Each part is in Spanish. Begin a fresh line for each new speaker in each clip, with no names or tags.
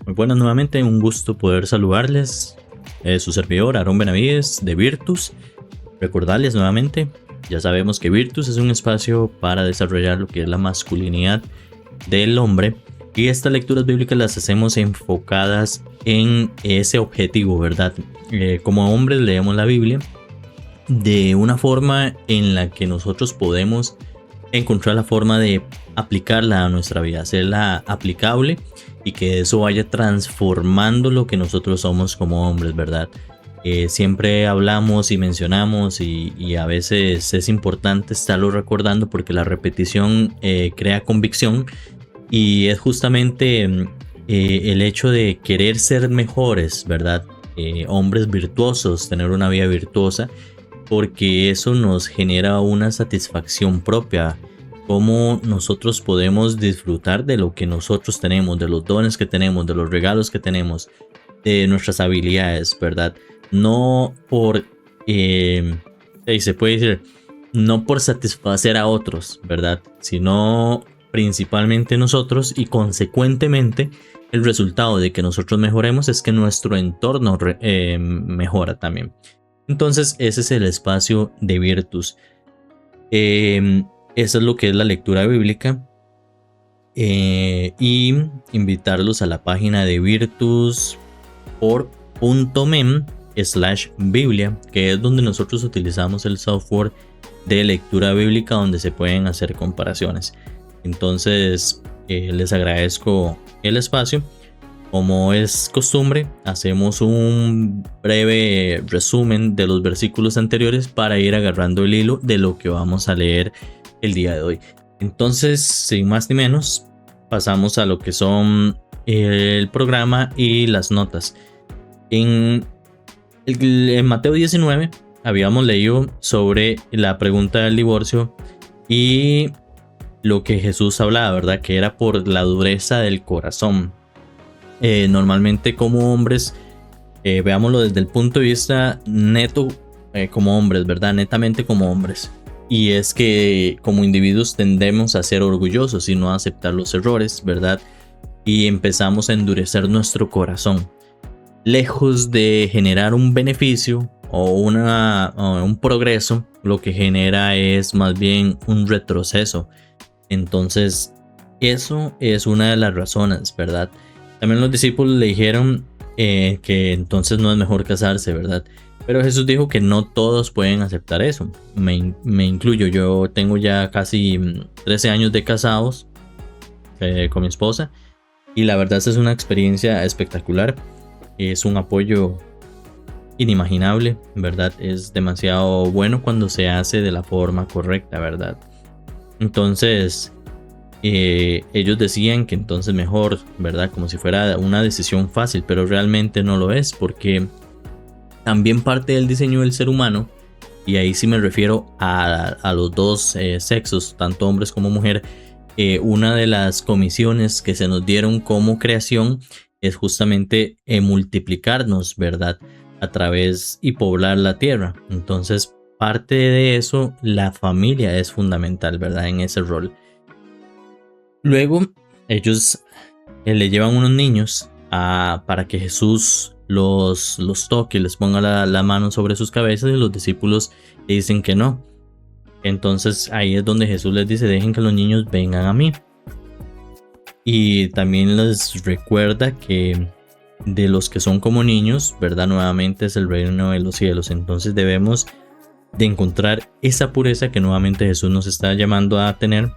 Muy buenas nuevamente, un gusto poder saludarles. Su servidor, Aarón Benavides de Virtus. Recordarles nuevamente, ya sabemos que Virtus es un espacio para desarrollar lo que es la masculinidad del hombre. Y estas lecturas bíblicas las hacemos enfocadas en ese objetivo, ¿verdad? Como hombres leemos la Biblia de una forma en la que nosotros podemos encontrar la forma de aplicarla a nuestra vida, hacerla aplicable y que eso vaya transformando lo que nosotros somos como hombres, ¿verdad? Siempre hablamos y mencionamos y a veces es importante estarlo recordando porque la repetición crea convicción y es justamente el hecho de querer ser mejores, ¿verdad? Hombres virtuosos, tener una vida virtuosa, porque eso nos genera una satisfacción propia. Cómo nosotros podemos disfrutar de lo que nosotros tenemos, de los dones que tenemos, de los regalos que tenemos, de nuestras habilidades, ¿verdad? No por, se puede decir, no por satisfacer a otros, ¿verdad? Sino principalmente nosotros, y consecuentemente el resultado de que nosotros mejoremos es que nuestro entorno mejora también. Entonces ese es el espacio de Virtus. Eso es lo que es la lectura bíblica. Y invitarlos a la página de virtus.mem/biblia, que es donde nosotros utilizamos el software de lectura bíblica donde se pueden hacer comparaciones. Entonces les agradezco el espacio. Como es costumbre, hacemos un breve resumen de los versículos anteriores para ir agarrando el hilo de lo que vamos a leer el día de hoy. Entonces, sin más ni menos, pasamos a lo que son el programa y las notas. En Mateo 19 habíamos leído sobre la pregunta del divorcio y lo que Jesús hablaba, ¿verdad? Que era por la dureza del corazón. Normalmente como hombres, veámoslo desde el punto de vista neto, como hombres, ¿verdad? Netamente como hombres. Y es que como individuos tendemos a ser orgullosos y no a aceptar los errores, ¿verdad? Y empezamos a endurecer nuestro corazón. Lejos de generar un beneficio o un progreso, lo que genera es más bien un retroceso. Entonces, eso es una de las razones, ¿verdad? También los discípulos le dijeron que entonces no es mejor casarse, ¿verdad? Pero Jesús dijo que no todos pueden aceptar eso. Me incluyo, yo tengo ya casi 13 años de casados con mi esposa. Y la verdad es una experiencia espectacular. Es un apoyo inimaginable, ¿verdad? Es demasiado bueno cuando se hace de la forma correcta, ¿verdad? Entonces ellos decían que entonces mejor, ¿verdad? Como si fuera una decisión fácil, pero realmente no lo es, porque también parte del diseño del ser humano, y ahí sí me refiero a los dos sexos, tanto hombres como mujer. Una de las comisiones que se nos dieron como creación es justamente multiplicarnos, ¿verdad? A través y poblar la tierra. Entonces parte de eso, la familia es fundamental, ¿verdad? En ese rol. Luego ellos le llevan unos niños para que Jesús los toque, les ponga la mano sobre sus cabezas, y los discípulos le dicen que no. Entonces ahí es donde Jesús les dice: dejen que los niños vengan a mí. Y también les recuerda que de los que son como niños, ¿verdad? Nuevamente es el reino de los cielos. Entonces debemos de encontrar esa pureza que nuevamente Jesús nos está llamando a tener,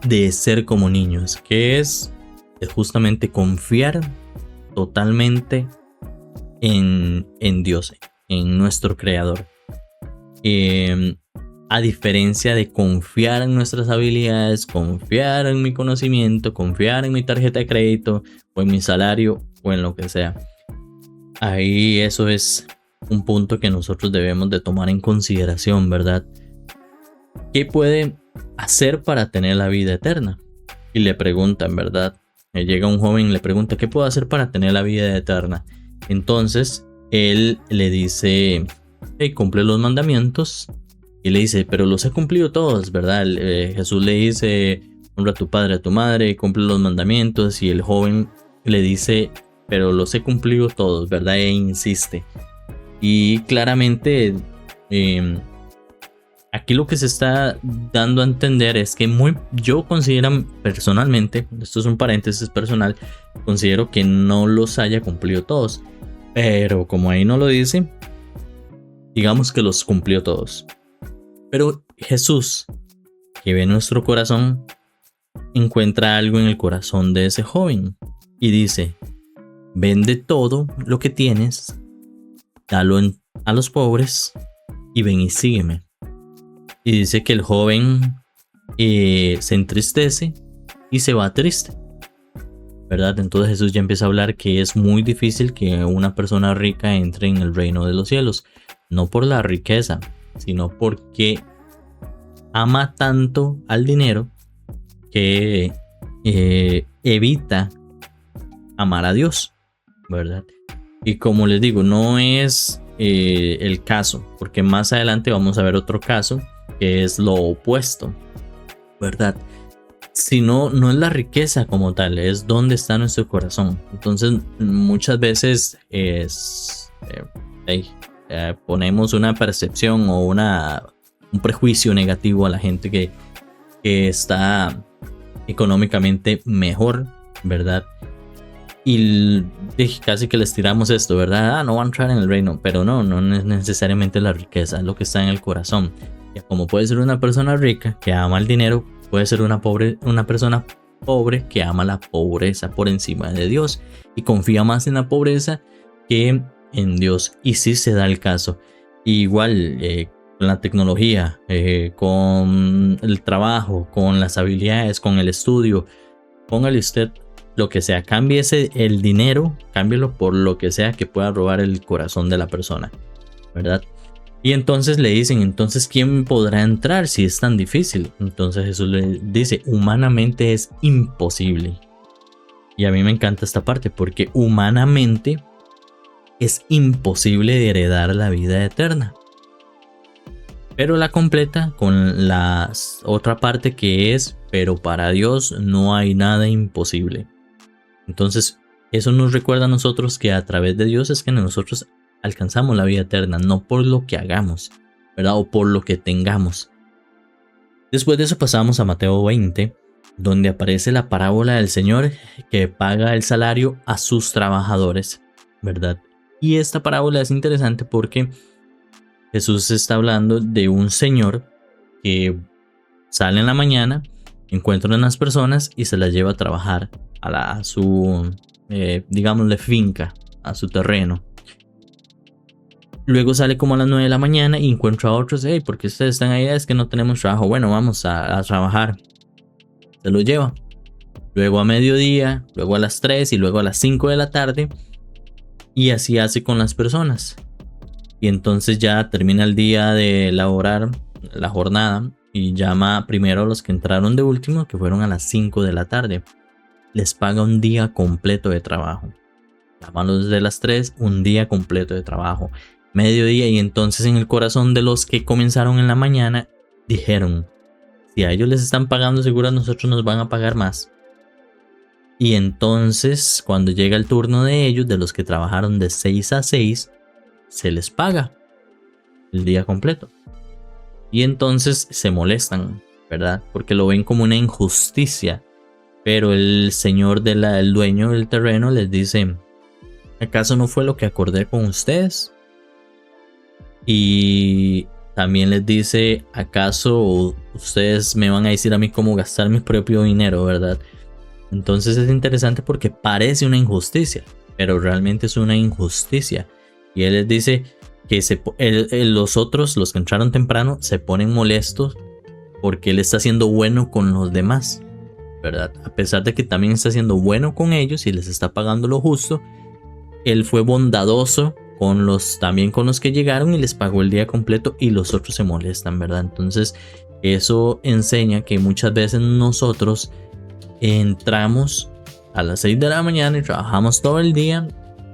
de ser como niños, que es justamente confiar totalmente en Dios, en nuestro creador. A diferencia de confiar en nuestras habilidades, confiar en mi conocimiento, confiar en mi tarjeta de crédito o en mi salario o en lo que sea. Ahí eso es un punto que nosotros debemos de tomar en consideración, ¿verdad? ¿Qué puede hacer para tener la vida eterna? Y le preguntan, ¿verdad? Llega un joven y le pregunta: ¿qué puedo hacer para tener la vida eterna? Entonces él le dice: cumple los mandamientos. Y le dice: pero los he cumplido todos, ¿verdad? Jesús le dice: honra a tu padre, a tu madre, cumple los mandamientos. Y el joven le dice, pero los he cumplido todos, ¿verdad? E insiste. Y claramente aquí lo que se está dando a entender es que yo considero personalmente, esto es un paréntesis personal, considero que no los haya cumplido todos. Pero como ahí no lo dice, digamos que los cumplió todos. Pero Jesús, que ve nuestro corazón, encuentra algo en el corazón de ese joven y dice: vende todo lo que tienes, dalo a los pobres y ven y sígueme. Y dice que el joven se entristece y se va triste, ¿verdad? Entonces Jesús ya empieza a hablar que es muy difícil que una persona rica entre en el reino de los cielos, no por la riqueza, sino porque ama tanto al dinero que evita amar a Dios, ¿verdad? Y como les digo, no es el caso, porque más adelante vamos a ver otro caso que es lo opuesto, ¿verdad? Si no es la riqueza como tal, es donde está nuestro corazón. Entonces muchas veces ponemos una percepción o un prejuicio negativo a la gente que está económicamente mejor, ¿verdad? Y casi que les tiramos esto, ¿verdad? No van a entrar en el reino, pero no es necesariamente la riqueza, es lo que está en el corazón. Como puede ser una persona rica que ama el dinero, puede ser una persona pobre que ama la pobreza por encima de Dios y confía más en la pobreza que en Dios. Y sí se da el caso. Igual con la tecnología, con el trabajo, con las habilidades, con el estudio, póngale usted lo que sea, cambie el dinero, cámbielo por lo que sea que pueda robar el corazón de la persona, ¿verdad? Y entonces le dicen, entonces ¿quién podrá entrar si es tan difícil? Entonces Jesús le dice, humanamente es imposible. Y a mí me encanta esta parte porque humanamente es imposible heredar la vida eterna. Pero la completa con la otra parte que es, pero para Dios no hay nada imposible. Entonces eso nos recuerda a nosotros que a través de Dios es que nosotros alcanzamos la vida eterna, no por lo que hagamos, ¿verdad? O por lo que tengamos. Después de eso pasamos a Mateo 20, donde aparece la parábola del Señor que paga el salario a sus trabajadores, ¿verdad? Y esta parábola es interesante porque Jesús está hablando de un señor que sale en la mañana, encuentra unas personas y se las lleva a trabajar a su, digámosle, finca, a su terreno. Luego sale como a las 9 de la mañana y encuentra a otros. Hey, ¿por qué ustedes están ahí? Es que no tenemos trabajo. Bueno, vamos a trabajar. Se lo lleva. Luego a mediodía, luego a las 3 y luego a las 5 de la tarde. Y así hace con las personas. Y entonces ya termina el día de elaborar la jornada y llama primero a los que entraron de último, que fueron a las 5 de la tarde. Les paga un día completo de trabajo. Llama a los de las 3, un día completo de trabajo. Mediodía, y entonces en el corazón de los que comenzaron en la mañana dijeron, si a ellos les están pagando, seguro a nosotros nos van a pagar más. Y entonces cuando llega el turno de ellos, de los que trabajaron de 6 a 6, se les paga el día completo. Y entonces se molestan, ¿verdad? Porque lo ven como una injusticia. Pero el señor el dueño del terreno les dice, ¿acaso no fue lo que acordé con ustedes? Y también les dice, ¿acaso ustedes me van a decir a mí cómo gastar mi propio dinero, verdad? Entonces es interesante porque parece una injusticia, pero realmente es una injusticia. Y él les dice que los otros, los que entraron temprano, se ponen molestos porque él está siendo bueno con los demás, ¿verdad? A pesar de que también está siendo bueno con ellos y les está pagando lo justo, él fue bondadoso también con los que llegaron y les pagó el día completo, y los otros se molestan, ¿verdad? Entonces eso enseña que muchas veces nosotros entramos a las 6 de la mañana y trabajamos todo el día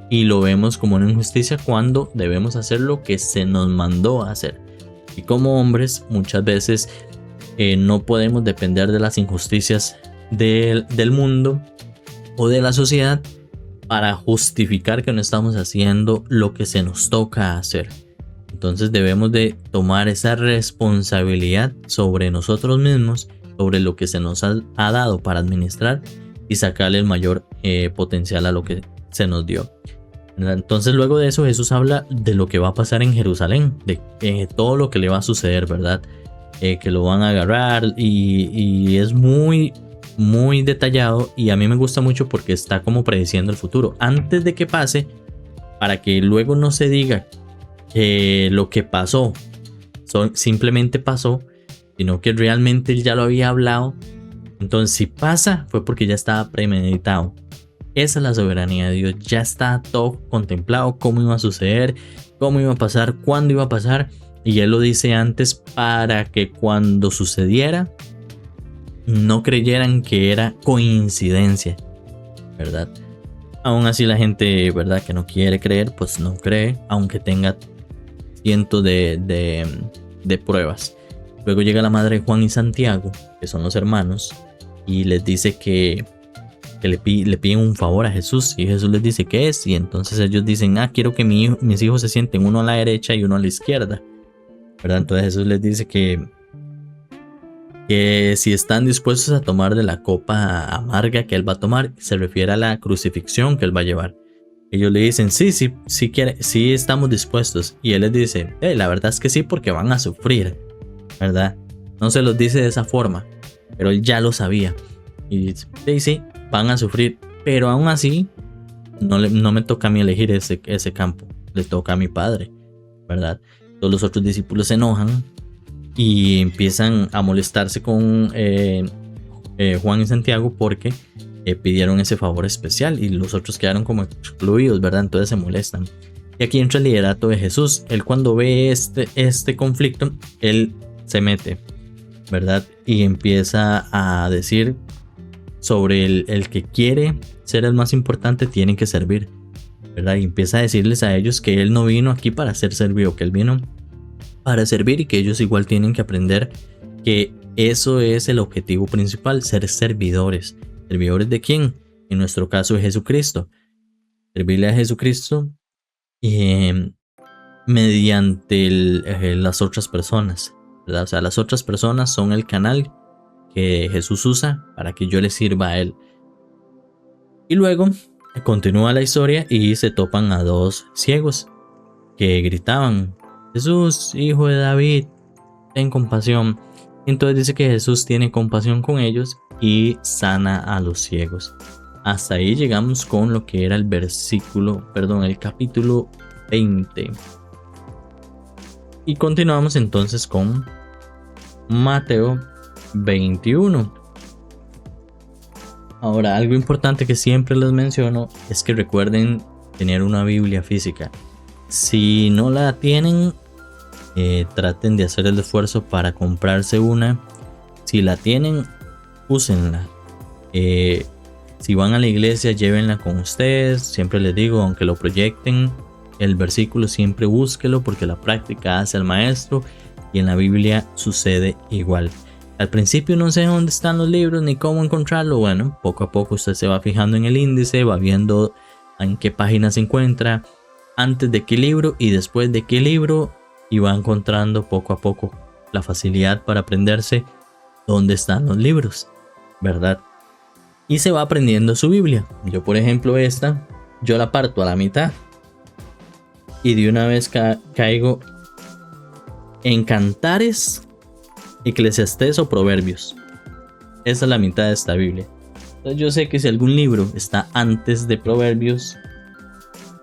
y lo vemos como una injusticia cuando debemos hacer lo que se nos mandó a hacer. Y como hombres muchas veces no podemos depender de las injusticias del mundo o de la sociedad para justificar que no estamos haciendo lo que se nos toca hacer. Entonces debemos de tomar esa responsabilidad sobre nosotros mismos, sobre lo que se nos ha dado para administrar y sacarle el mayor potencial a lo que se nos dio. Entonces luego de eso Jesús habla de lo que va a pasar en Jerusalén, de todo lo que le va a suceder, ¿verdad? Que lo van a agarrar y es muy detallado, y a mí me gusta mucho porque está como prediciendo el futuro antes de que pase, para que luego no se diga que lo que pasó simplemente pasó, sino que realmente él ya lo había hablado. Entonces si pasa fue porque ya estaba premeditado. Esa es la soberanía de Dios, ya está todo contemplado, cómo iba a suceder, cómo iba a pasar, cuándo iba a pasar, y él lo dice antes para que cuando sucediera no creyeran que era coincidencia, ¿verdad? Aún así la gente, ¿verdad?, que no quiere creer, pues no cree, aunque tenga cientos de pruebas. Luego llega la madre de Juan y Santiago, que son los hermanos, y les dice que le piden un favor a Jesús, y Jesús les dice qué es, y entonces ellos dicen, quiero que mis hijos se sienten uno a la derecha y uno a la izquierda, ¿verdad? Entonces Jesús les dice que si están dispuestos a tomar de la copa amarga que él va a tomar, se refiere a la crucifixión que él va a llevar. Ellos le dicen, sí estamos dispuestos, y él les dice, la verdad es que sí, porque van a sufrir, ¿verdad? No se los dice de esa forma, pero él ya lo sabía, y dice, sí, van a sufrir, pero aún así no me toca a mí elegir ese campo, le toca a mi Padre, ¿verdad? Todos los otros discípulos se enojan y empiezan a molestarse con Juan y Santiago porque pidieron ese favor especial, y los otros quedaron como excluidos, ¿verdad? Entonces se molestan. Y aquí entra el liderato de Jesús. Él, cuando ve este conflicto, él se mete, ¿verdad? Y empieza a decir sobre el que quiere ser el más importante tiene que servir, ¿verdad? Y empieza a decirles a ellos que él no vino aquí para ser servido, que él vino para servir, y que ellos igual tienen que aprender que eso es el objetivo principal, ser servidores. ¿Servidores de quién? En nuestro caso de Jesucristo. Servirle a Jesucristo mediante las otras personas, ¿verdad? O sea, las otras personas son el canal que Jesús usa para que yo le sirva a él. Y luego continúa la historia y se topan a dos ciegos que gritaban, Jesús, hijo de David, ten compasión. Entonces dice que Jesús tiene compasión con ellos y sana a los ciegos. Hasta ahí llegamos con lo que era el capítulo 20. Y continuamos entonces con Mateo 21. Ahora, algo importante que siempre les menciono es que recuerden tener una Biblia física. Si no la tienen, traten de hacer el esfuerzo para comprarse una. Si la tienen, úsenla. Si van a la iglesia, llévenla con ustedes. Siempre les digo, aunque lo proyecten, el versículo siempre búsquelo, porque la práctica hace al maestro, y en la Biblia sucede igual. Al principio no sé dónde están los libros ni cómo encontrarlo. Bueno, poco a poco usted se va fijando en el índice, va viendo en qué página se encuentra, antes de qué libro y después de qué libro, y va encontrando poco a poco la facilidad para aprenderse dónde están los libros, ¿verdad? Y se va aprendiendo su Biblia. Yo, por ejemplo, yo la parto a la mitad y de una vez caigo en Cantares, Eclesiastés o Proverbios. Esa es la mitad de esta Biblia. Entonces yo sé que si algún libro está antes de Proverbios,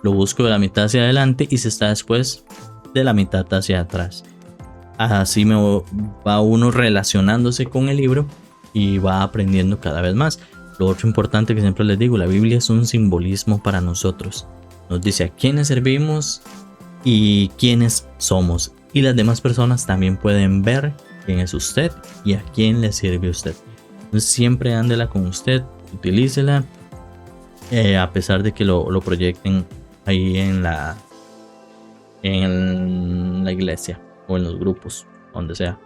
lo busco de la mitad hacia adelante, y si está después, de la mitad hacia atrás. Así va uno relacionándose con el libro y va aprendiendo cada vez más. Lo otro importante que siempre les digo, la Biblia es un simbolismo para nosotros. Nos dice a quiénes servimos y quiénes somos. Y las demás personas también pueden ver quién es usted y a quién le sirve usted. Entonces siempre ándela con usted, utilícela, a pesar de que lo proyecten ahí en la iglesia o en los grupos, donde sea.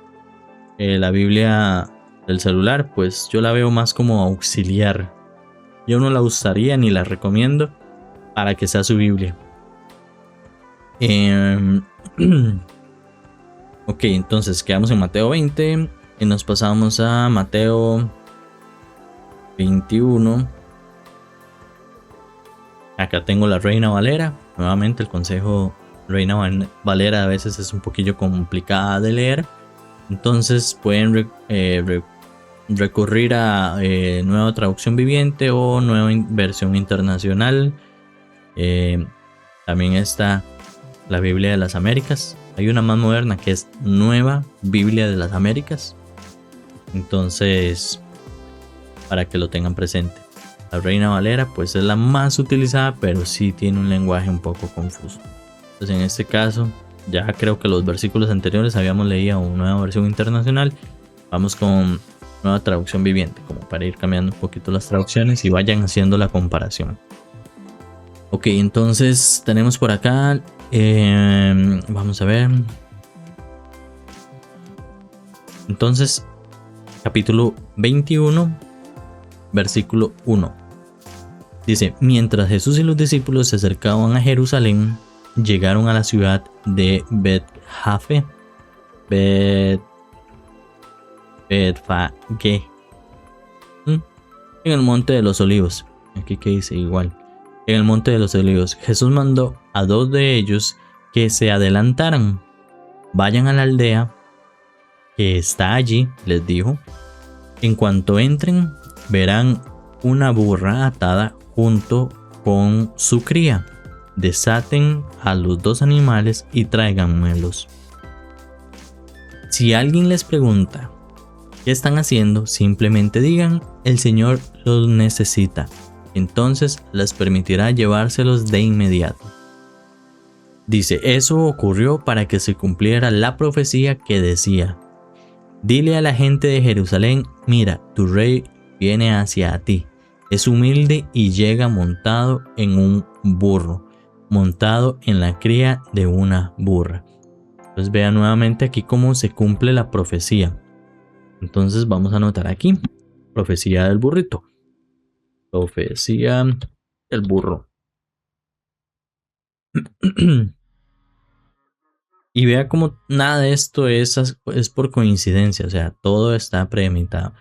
La Biblia del celular, pues yo la veo más como auxiliar, Yo no la usaría ni la recomiendo para que sea su Biblia. Ok, entonces quedamos en Mateo 20 y nos pasamos a Mateo 21. Acá tengo la Reina Valera. Nuevamente el consejo Reina Valera a veces es un poquillo complicada de leer. Entonces pueden recurrir a Nueva Traducción Viviente o Nueva Versión Internacional. También está la Biblia de las Américas. Hay una más moderna que es Nueva Biblia de las Américas. Entonces, para que lo tengan presente. La Reina Valera pues es la más utilizada, pero sí tiene un lenguaje un poco confuso. Entonces en este caso, ya creo que los versículos anteriores habíamos leído una nueva versión internacional. Vamos con Nueva Traducción Viviente, como para ir cambiando un poquito las traducciones y vayan haciendo la comparación. Ok, entonces tenemos por acá, vamos a ver. Entonces, capítulo 21, versículo 1. Dice, mientras Jesús y los discípulos se acercaban a Jerusalén, llegaron a la ciudad de Betfagé. En el monte de los olivos. Aquí que dice igual. En el monte de los olivos. Jesús mandó a 2 de ellos que se adelantaran. Vayan a la aldea que está allí, les dijo. En cuanto entren, verán una burra atada junto con su cría. Desaten a los 2 animales y tráiganmelos. Si alguien les pregunta qué están haciendo, simplemente digan, el Señor los necesita. Entonces les permitirá llevárselos de inmediato. Dice, eso ocurrió para que se cumpliera la profecía que decía, dile a la gente de Jerusalén, mira, tu rey viene hacia ti. Es humilde y llega montado en un burro, montado en la cría de una burra. Entonces vean nuevamente aquí cómo se cumple la profecía. Entonces vamos a anotar aquí, profecía del burrito. Profecía del burro. Y vea como nada de esto es por coincidencia, o sea, todo está premeditado.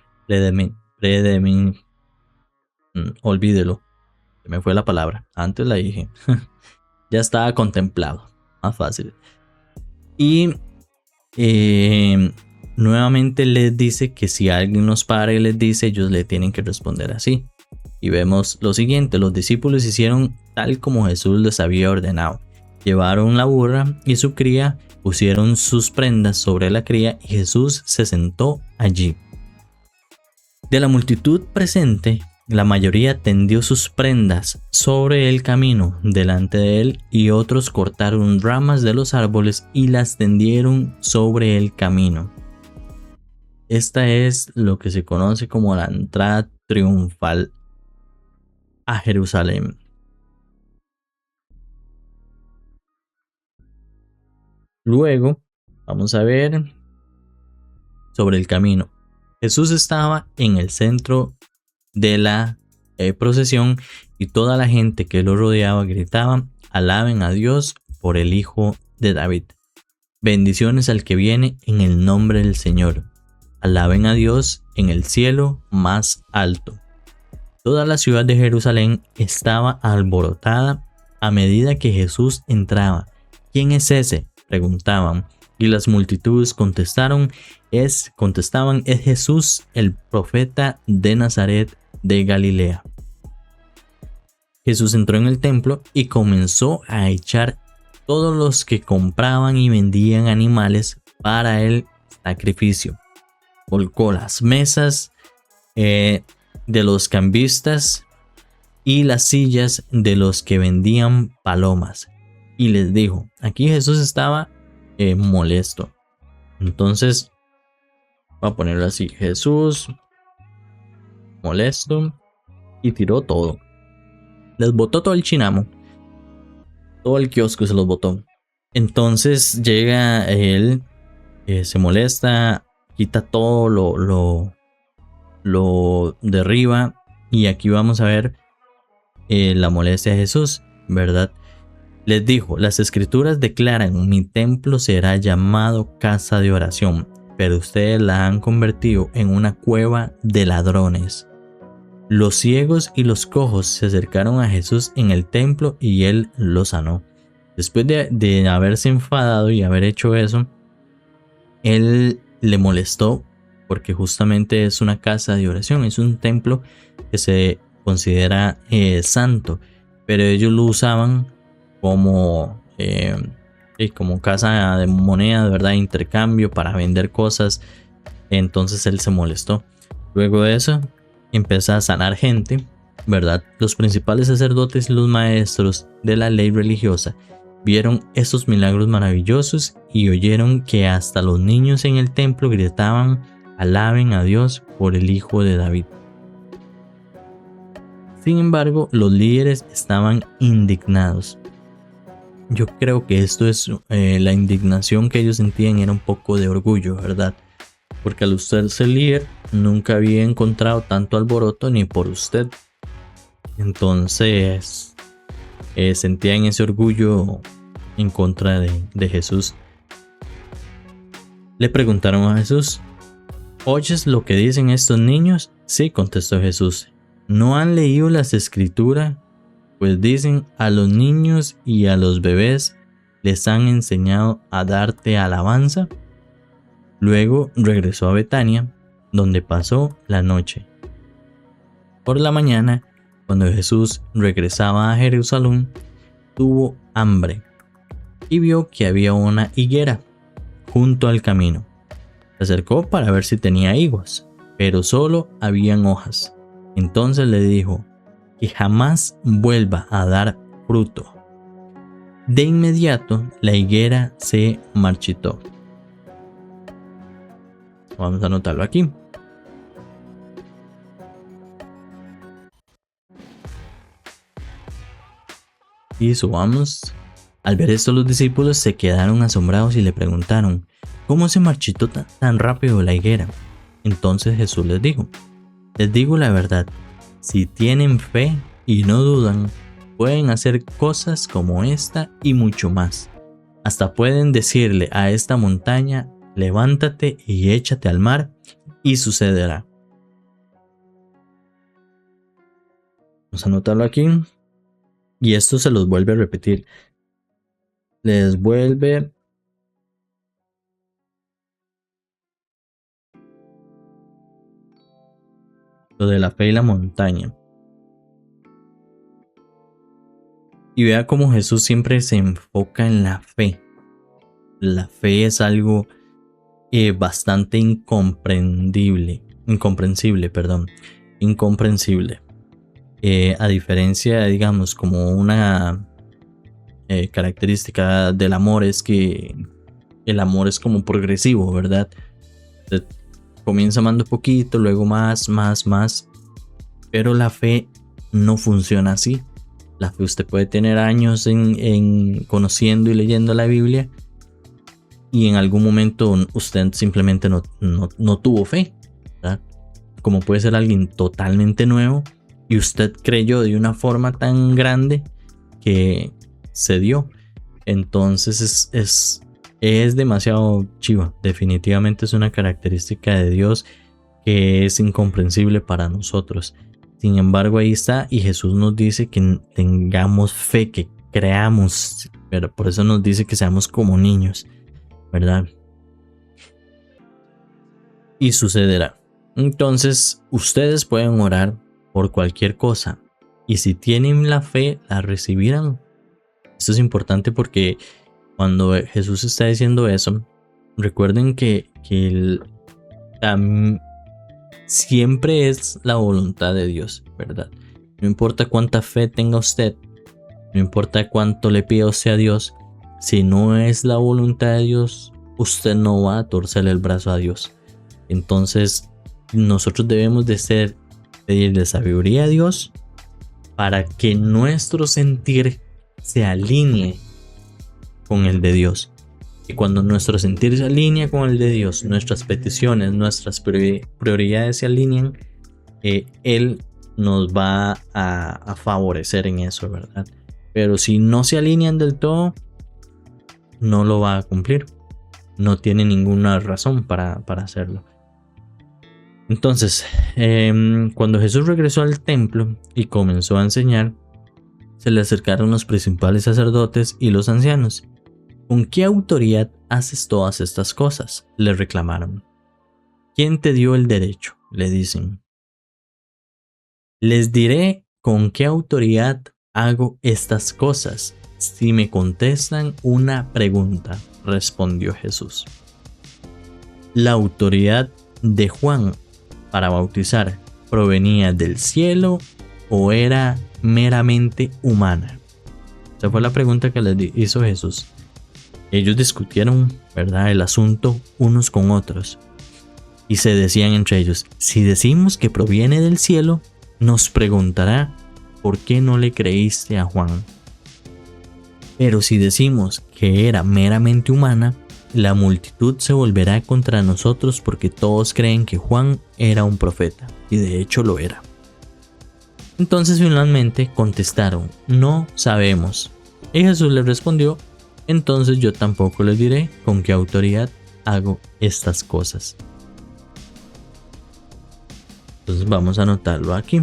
Olvídelo, se me fue la palabra, antes la dije. Ya estaba contemplado, más fácil. Y nuevamente les dice que si alguien nos para y les dice, ellos le tienen que responder así. Y vemos lo siguiente, los discípulos hicieron tal como Jesús les había ordenado. Llevaron la burra y su cría, pusieron sus prendas sobre la cría y Jesús se sentó allí. De la multitud presente, la mayoría tendió sus prendas sobre el camino delante de él y otros cortaron ramas de los árboles y las tendieron sobre el camino. Esta es lo que se conoce como la entrada triunfal a Jerusalén. Luego, vamos a ver sobre el camino. Jesús estaba en el centro de la procesión y toda la gente que lo rodeaba gritaba, alaben a Dios por el Hijo de David. Bendiciones al que viene en el nombre del Señor. Alaben a Dios en el cielo más alto. Toda la ciudad de Jerusalén estaba alborotada a medida que Jesús entraba. ¿Quién es ese?, preguntaban, y las multitudes contestaban, es Jesús, el profeta de Nazaret de Galilea. Jesús entró en el templo y comenzó a echar todos los que compraban y vendían animales para el sacrificio. Volcó las mesas de los cambistas y las sillas de los que vendían palomas. Y les dijo, aquí Jesús estaba molesto. Entonces, voy a ponerlo así, Jesús molesto y tiró todo. Les botó todo el chinamo. Todo el kiosco se los botó. Entonces llega él, se molesta, quita todo, lo derriba Y aquí vamos a ver la molestia de Jesús, ¿verdad? Les dijo, las escrituras declaran, mi templo será llamado casa de oración, pero ustedes la han convertido en una cueva de ladrones. Los ciegos y los cojos se acercaron a Jesús en el templo y él los sanó. Después de haberse enfadado y haber hecho eso, él le molestó porque justamente es una casa de oración, es un templo que se considera santo, pero ellos lo usaban como casa de moneda, ¿verdad? Intercambio para vender cosas. Entonces él se molestó. Luego de eso empezó a sanar gente, ¿verdad? Los principales sacerdotes y los maestros de la ley religiosa vieron estos milagros maravillosos y oyeron que hasta los niños en el templo gritaban, alaben a Dios por el Hijo de David. Sin embargo, los líderes estaban indignados. Yo creo que esto es la indignación que ellos sentían era un poco de orgullo, ¿verdad? Porque al usted ser líder nunca había encontrado tanto alboroto ni por usted. Entonces sentían ese orgullo en contra de Jesús. Le preguntaron a Jesús, ¿oyes lo que dicen estos niños? Sí, contestó Jesús. ¿No han leído las escrituras? Pues dicen, a los niños y a los bebés les han enseñado a darte alabanza. Luego regresó a Betania, donde pasó la noche. Por la mañana, cuando Jesús regresaba a Jerusalén, tuvo hambre y vio que había una higuera junto al camino. Se acercó para ver si tenía higos, pero solo habían hojas. Entonces le dijo, que jamás vuelva a dar fruto. De inmediato la higuera se marchitó. Vamos a anotarlo aquí. Y subamos. Al ver esto, los discípulos se quedaron asombrados y le preguntaron, ¿cómo se marchitó tan rápido la higuera? Entonces Jesús les dijo, les digo la verdad, si tienen fe y no dudan, pueden hacer cosas como esta y mucho más. Hasta pueden decirle a esta montaña, levántate y échate al mar, y sucederá. Vamos a anotarlo aquí. Y esto se los vuelve a repetir. Les vuelve lo de la fe y la montaña. Y vea cómo Jesús siempre se enfoca en la fe. La fe es algo bastante incomprensible. A diferencia, digamos, como una característica del amor es que el amor es como progresivo, ¿verdad? Usted comienza amando poquito, luego más. Pero la fe no funciona así. La fe, usted puede tener años en conociendo y leyendo la Biblia y en algún momento usted simplemente no tuvo fe, ¿verdad? Como puede ser alguien totalmente nuevo y usted creyó de una forma tan grande que se dio. Entonces es demasiado chiva. Definitivamente es una característica de Dios que es incomprensible para nosotros. Sin embargo, ahí está, y Jesús nos dice que tengamos fe, que creamos, pero por eso nos dice que seamos como niños, ¿verdad? Y sucederá. Entonces, ustedes pueden orar por cualquier cosa, y si tienen la fe, la recibirán. Esto es importante porque cuando Jesús está diciendo eso, recuerden que siempre es la voluntad de Dios, ¿verdad? No importa cuánta fe tenga usted, no importa cuánto le pida usted a Dios, si no es la voluntad de Dios, usted no va a torcerle el brazo a Dios. Entonces, nosotros debemos de pedirle sabiduría a Dios para que nuestro sentir se alinee con el de Dios. Y cuando nuestro sentir se alinea con el de Dios, nuestras peticiones, nuestras prioridades se alinean, Él nos va a favorecer en eso, ¿verdad? Pero si no se alinean del todo, no lo va a cumplir. No tiene ninguna razón para hacerlo. Entonces, cuando Jesús regresó al templo y comenzó a enseñar, se le acercaron los principales sacerdotes y los ancianos. ¿Con qué autoridad haces todas estas cosas?, le reclamaron. ¿Quién te dio el derecho?, le dicen. Les diré con qué autoridad hago estas cosas si me contestan una pregunta, respondió Jesús. La autoridad de Juan para bautizar provenía del cielo o era meramente humana. Esa fue la pregunta que les hizo Jesús. Ellos discutieron, ¿verdad?, el asunto unos con otros y se decían entre ellos: si decimos que proviene del cielo, nos preguntará ¿por qué no le creíste a Juan? Pero si decimos que era meramente humana, la multitud se volverá contra nosotros porque todos creen que Juan era un profeta, y de hecho lo era. Entonces finalmente contestaron: no sabemos. Y Jesús les respondió: entonces yo tampoco les diré con qué autoridad hago estas cosas. Entonces vamos a anotarlo aquí.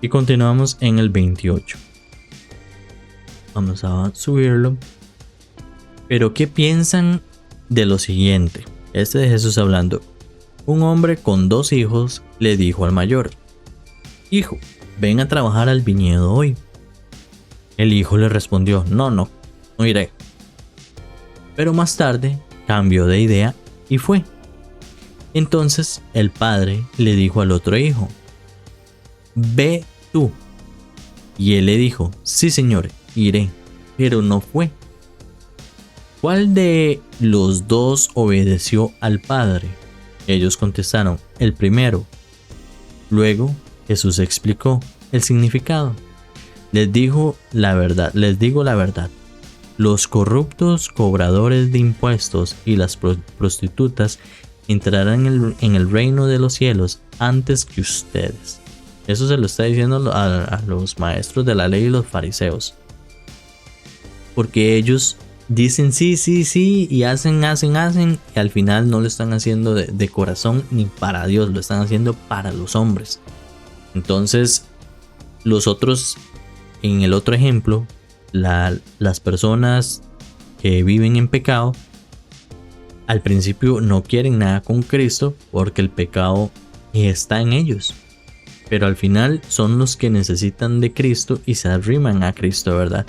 Y continuamos en el 28. Vamos a subirlo. Pero ¿qué piensan de lo siguiente? Este de Jesús hablando. Un hombre con 2 hijos le dijo al mayor: hijo, ven a trabajar al viñedo hoy. El hijo le respondió: no iré. Pero más tarde cambió de idea y fue. Entonces el padre le dijo al otro hijo: ve tú. Y él le dijo: sí, señor, iré. Pero no fue. ¿Cuál de los 2 obedeció al padre? Ellos contestaron: el primero. Luego Jesús explicó el significado. Les digo la verdad. Los corruptos cobradores de impuestos y las prostitutas entrarán en el reino de los cielos antes que ustedes. Eso se lo está diciendo a los maestros de la ley y los fariseos. Porque ellos dicen sí y hacen y al final no lo están haciendo de corazón ni para Dios, lo están haciendo para los hombres. Entonces los otros, en el otro ejemplo, las personas que viven en pecado al principio no quieren nada con Cristo porque el pecado está en ellos, pero al final son los que necesitan de Cristo y se arriman a Cristo, ¿verdad?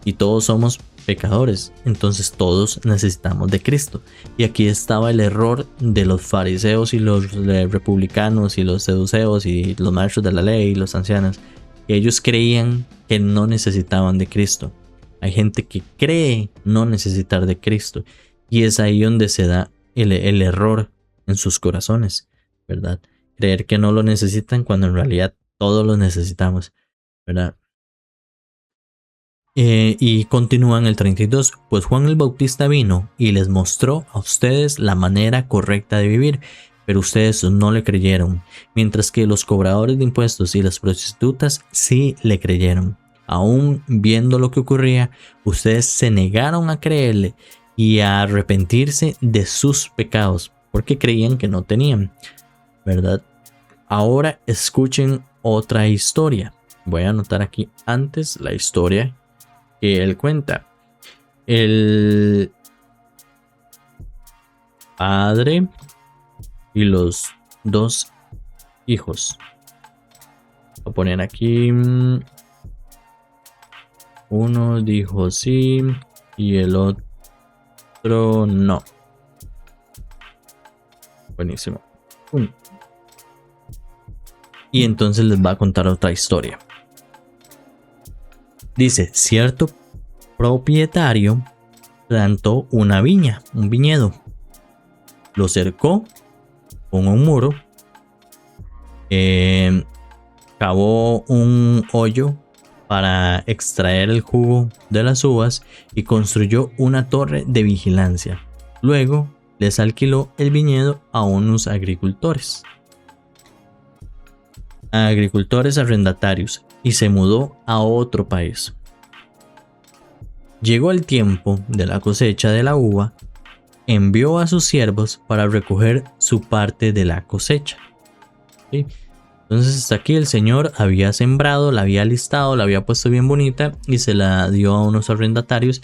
Y todos somos pecadores, entonces todos necesitamos de Cristo. Y aquí estaba el error de los fariseos y los republicanos y los saduceos y los maestros de la ley y los ancianos. Ellos creían que no necesitaban de Cristo. Hay gente que cree no necesitar de Cristo, y es ahí donde se da el error en sus corazones, ¿verdad? Creer que no lo necesitan cuando en realidad todos lo necesitamos, ¿verdad? Y continúa en el 32. Pues Juan el Bautista vino y les mostró a ustedes la manera correcta de vivir, pero ustedes no le creyeron, mientras que los cobradores de impuestos y las prostitutas sí le creyeron. Aún viendo lo que ocurría, ustedes se negaron a creerle y a arrepentirse de sus pecados, porque creían que no tenían, ¿verdad? Ahora escuchen otra historia. Voy a anotar aquí antes la historia que él cuenta. El padre y los 2 hijos. Voy a poner aquí. Uno dijo sí y el otro no. Buenísimo. Y entonces les va a contar otra historia. Dice: cierto propietario plantó una viña, un viñedo. Lo cercó con un muro, cavó un hoyo para extraer el jugo de las uvas y construyó una torre de vigilancia. Luego les alquiló el viñedo a unos agricultores arrendatarios y se mudó a otro país. Llegó el tiempo de la cosecha de la uva, envió a sus siervos para recoger su parte de la cosecha. ¿Sí? Entonces hasta aquí el señor había sembrado, la había listado, la había puesto bien bonita y se la dio a unos arrendatarios,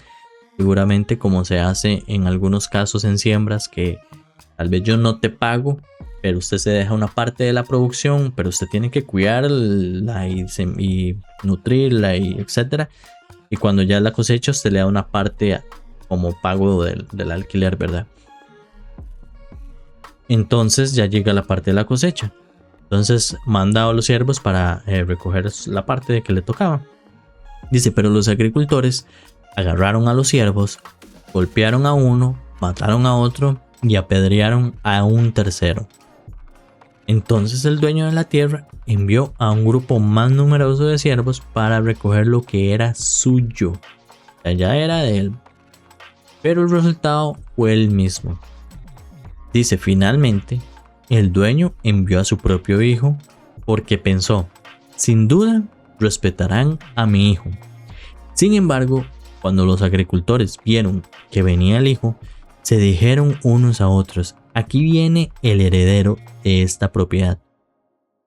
seguramente como se hace en algunos casos en siembras, que tal vez yo no te pago, pero usted se deja una parte de la producción, pero usted tiene que cuidarla y nutrirla y etcétera. Y cuando ya la cosecha, usted le da una parte como pago del alquiler, ¿verdad? Entonces ya llega la parte de la cosecha. Entonces manda a los siervos para recoger la parte de que le tocaba. Dice, pero los agricultores agarraron a los siervos, golpearon a uno, mataron a otro y apedrearon a un tercero. Entonces el dueño de la tierra envió a un grupo más numeroso de siervos para recoger lo que era suyo. O sea, ya era de él. Pero el resultado fue el mismo. Dice, finalmente, el dueño envió a su propio hijo porque pensó, sin duda, respetarán a mi hijo. Sin embargo, cuando los agricultores vieron que venía el hijo, se dijeron unos a otros, aquí viene el heredero de esta propiedad.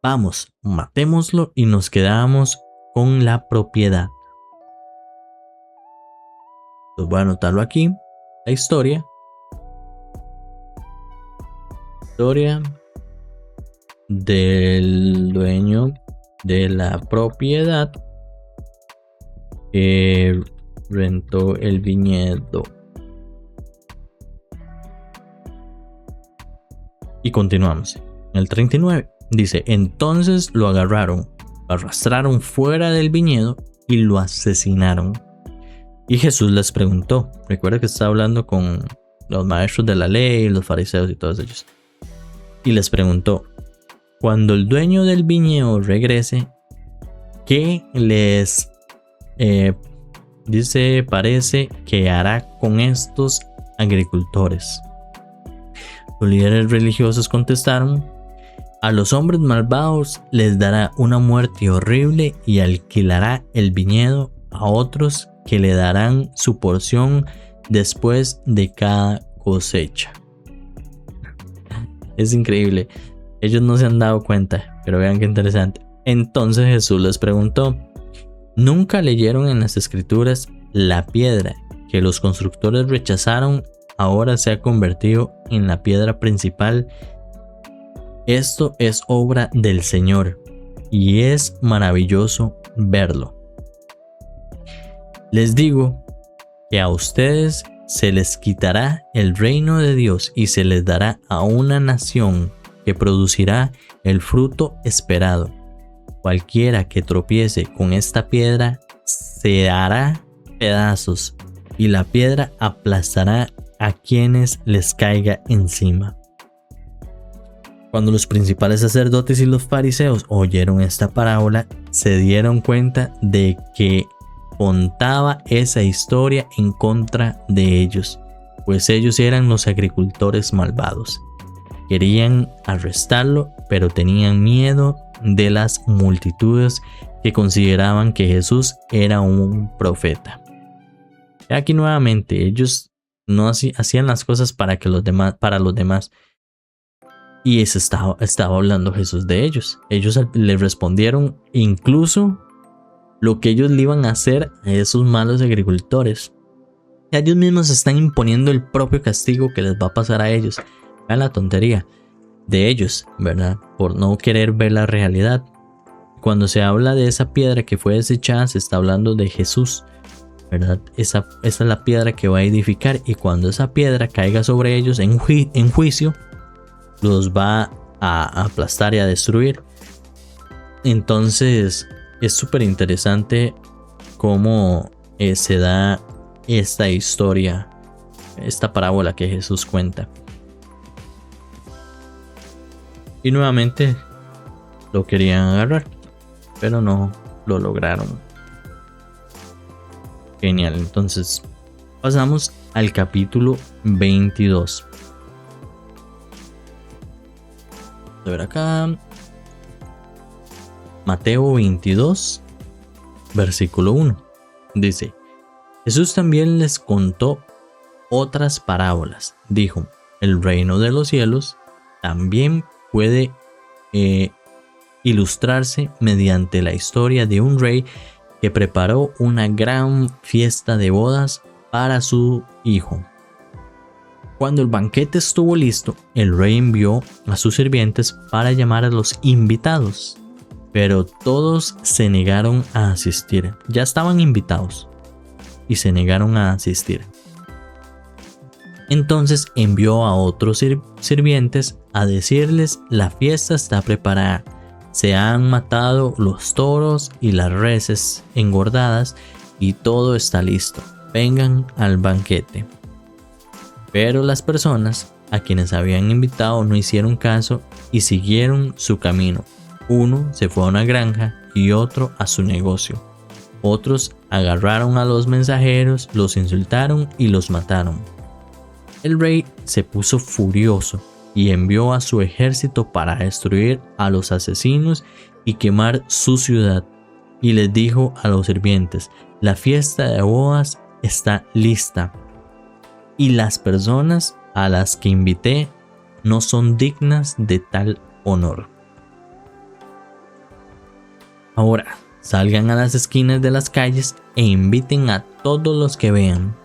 Vamos, matémoslo y nos quedamos con la propiedad. Pues voy a anotarlo aquí, la historia. Historia del dueño de la propiedad que rentó el viñedo. Y continuamos. En el 39 dice, entonces lo agarraron, lo arrastraron fuera del viñedo y lo asesinaron. Y Jesús les preguntó, recuerda que está hablando con los maestros de la ley, los fariseos y todos ellos. Y les preguntó, cuando el dueño del viñedo regrese, ¿qué les parece que hará con estos agricultores? Los líderes religiosos contestaron, a los hombres malvados les dará una muerte horrible y alquilará el viñedo a otros que le darán su porción después de cada cosecha. Es increíble. Ellos no se han dado cuenta, pero vean qué interesante. Entonces Jesús les preguntó, ¿nunca leyeron en las escrituras la piedra que los constructores rechazaron ahora se ha convertido en la piedra principal? Esto es obra del Señor y es maravilloso verlo. Les digo que a ustedes se les quitará el reino de Dios y se les dará a una nación que producirá el fruto esperado. Cualquiera que tropiece con esta piedra se hará pedazos y la piedra aplastará a quienes les caiga encima. Cuando los principales sacerdotes y los fariseos oyeron esta parábola, se dieron cuenta de que contaba esa historia en contra de ellos, pues ellos eran los agricultores malvados. Querían arrestarlo, pero tenían miedo de las multitudes que consideraban que Jesús era un profeta. Aquí nuevamente, ellos no hacían las cosas para los demás. Y eso estaba hablando Jesús de ellos. Ellos le respondieron incluso lo que ellos le iban a hacer a esos malos agricultores. Ellos mismos están imponiendo el propio castigo que les va a pasar a ellos. Vean la tontería de ellos, ¿verdad? Por no querer ver la realidad. Cuando se habla de esa piedra que fue desechada, se está hablando de Jesús, ¿verdad? Esa es la piedra que va a edificar, y cuando esa piedra caiga sobre ellos en juicio, los va a aplastar y a destruir. Entonces es súper interesante cómo se da esta historia, esta parábola que Jesús cuenta. Y nuevamente lo querían agarrar. pero no lo lograron. Genial, entonces pasamos al capítulo 22. A ver acá. Mateo 22, versículo 1. Dice: Jesús también les contó otras parábolas. Dijo: el reino de los cielos también puede ilustrarse mediante la historia de un rey que preparó una gran fiesta de bodas para su hijo. Cuando el banquete estuvo listo, el rey envió a sus sirvientes para llamar a los invitados, pero todos se negaron a asistir. Ya estaban invitados y se negaron a asistir. Entonces envió a otros sirvientes a decirles: la fiesta está preparada, se han matado los toros y las reses engordadas y todo está listo, vengan al banquete. Pero las personas a quienes habían invitado no hicieron caso y siguieron su camino. Uno se fue a una granja y otro a su negocio. Otros agarraron a los mensajeros, los insultaron y los mataron. El rey se puso furioso y envió a su ejército para destruir a los asesinos y quemar su ciudad. Y les dijo a los sirvientes: la fiesta de bodas está lista, y las personas a las que invité no son dignas de tal honor. Ahora salgan a las esquinas de las calles e inviten a todos los que vean.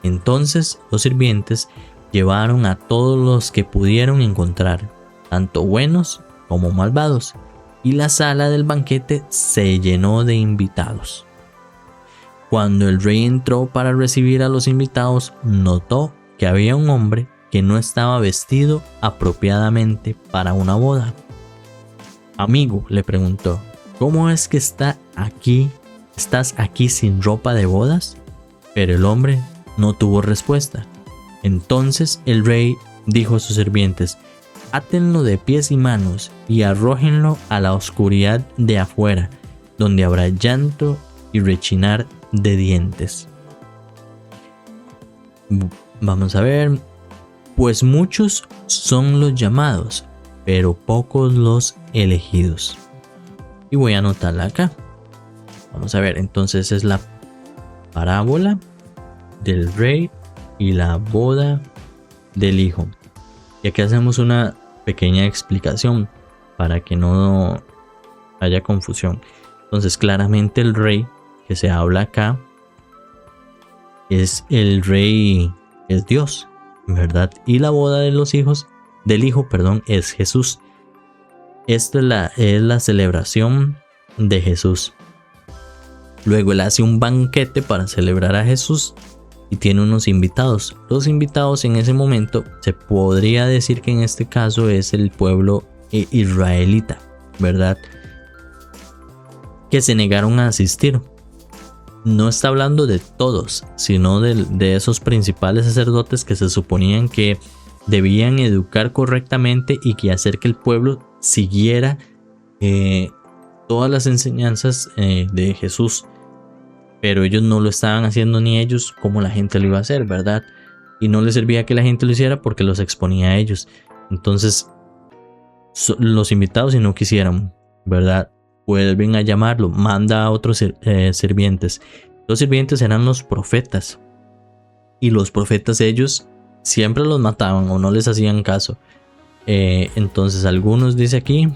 Entonces los sirvientes llevaron a todos los que pudieron encontrar, tanto buenos como malvados, y la sala del banquete se llenó de invitados. Cuando el rey entró para recibir a los invitados, notó que había un hombre que no estaba vestido apropiadamente para una boda. Amigo, le preguntó: ¿cómo es que estás aquí sin ropa de bodas? Pero el hombre no tuvo respuesta. Entonces el rey dijo a sus sirvientes: átenlo de pies y manos y arrójenlo a la oscuridad de afuera, donde habrá llanto y rechinar de dientes. Vamos a ver. Pues muchos son los llamados, pero pocos los elegidos. Y voy a anotarla acá. Vamos a ver, entonces es la parábola del rey y la boda del hijo. Y aquí hacemos una pequeña explicación para que no haya confusión. Entonces, claramente el rey que se habla acá es el rey, es Dios, ¿verdad? Y la boda de los hijos, del hijo, es Jesús. Esto es la celebración de Jesús. Luego él hace un banquete para celebrar a Jesús y tiene unos invitados. Los invitados en ese momento se podría decir que en este caso es el pueblo israelita, ¿verdad? Que se negaron a asistir. No está hablando de todos, sino de esos principales sacerdotes que se suponían que debían educar correctamente y que hacer que el pueblo siguiera todas las enseñanzas de Jesús. Pero ellos no lo estaban haciendo ni ellos como la gente lo iba a hacer, ¿verdad? Y no les servía que la gente lo hiciera porque los exponía a ellos. Entonces los invitados, si no quisieran, ¿verdad?, vuelven a llamarlo, manda a otros sirvientes. Los sirvientes eran los profetas. Y los profetas ellos siempre los mataban o no les hacían caso. Entonces algunos dice aquí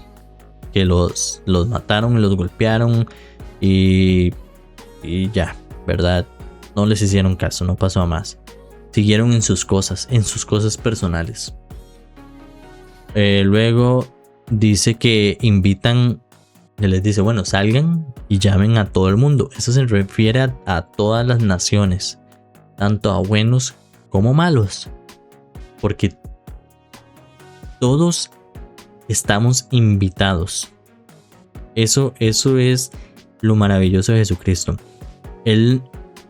que los mataron y los golpearon y ya, ¿verdad? No les hicieron caso, no pasó a más. Siguieron en sus cosas personales. Luego dice que invitan, que les dice, bueno, salgan y llamen a todo el mundo. Eso se refiere a todas las naciones, tanto a buenos como malos, porque todos estamos invitados. Eso es lo maravilloso de Jesucristo. Él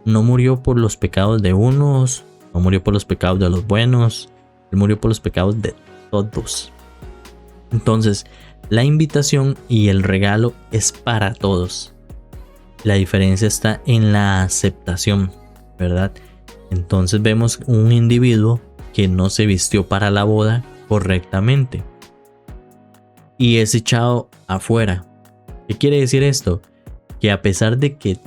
no murió por los pecados de unos, no murió por los pecados de los buenos, Él murió por los pecados de todos. Entonces, La invitación y el regalo es para todos. La diferencia está en la aceptación, ¿verdad? Entonces vemos un individuo que no se vistió para la boda correctamente y es echado afuera. ¿Qué quiere decir esto? Que a pesar de que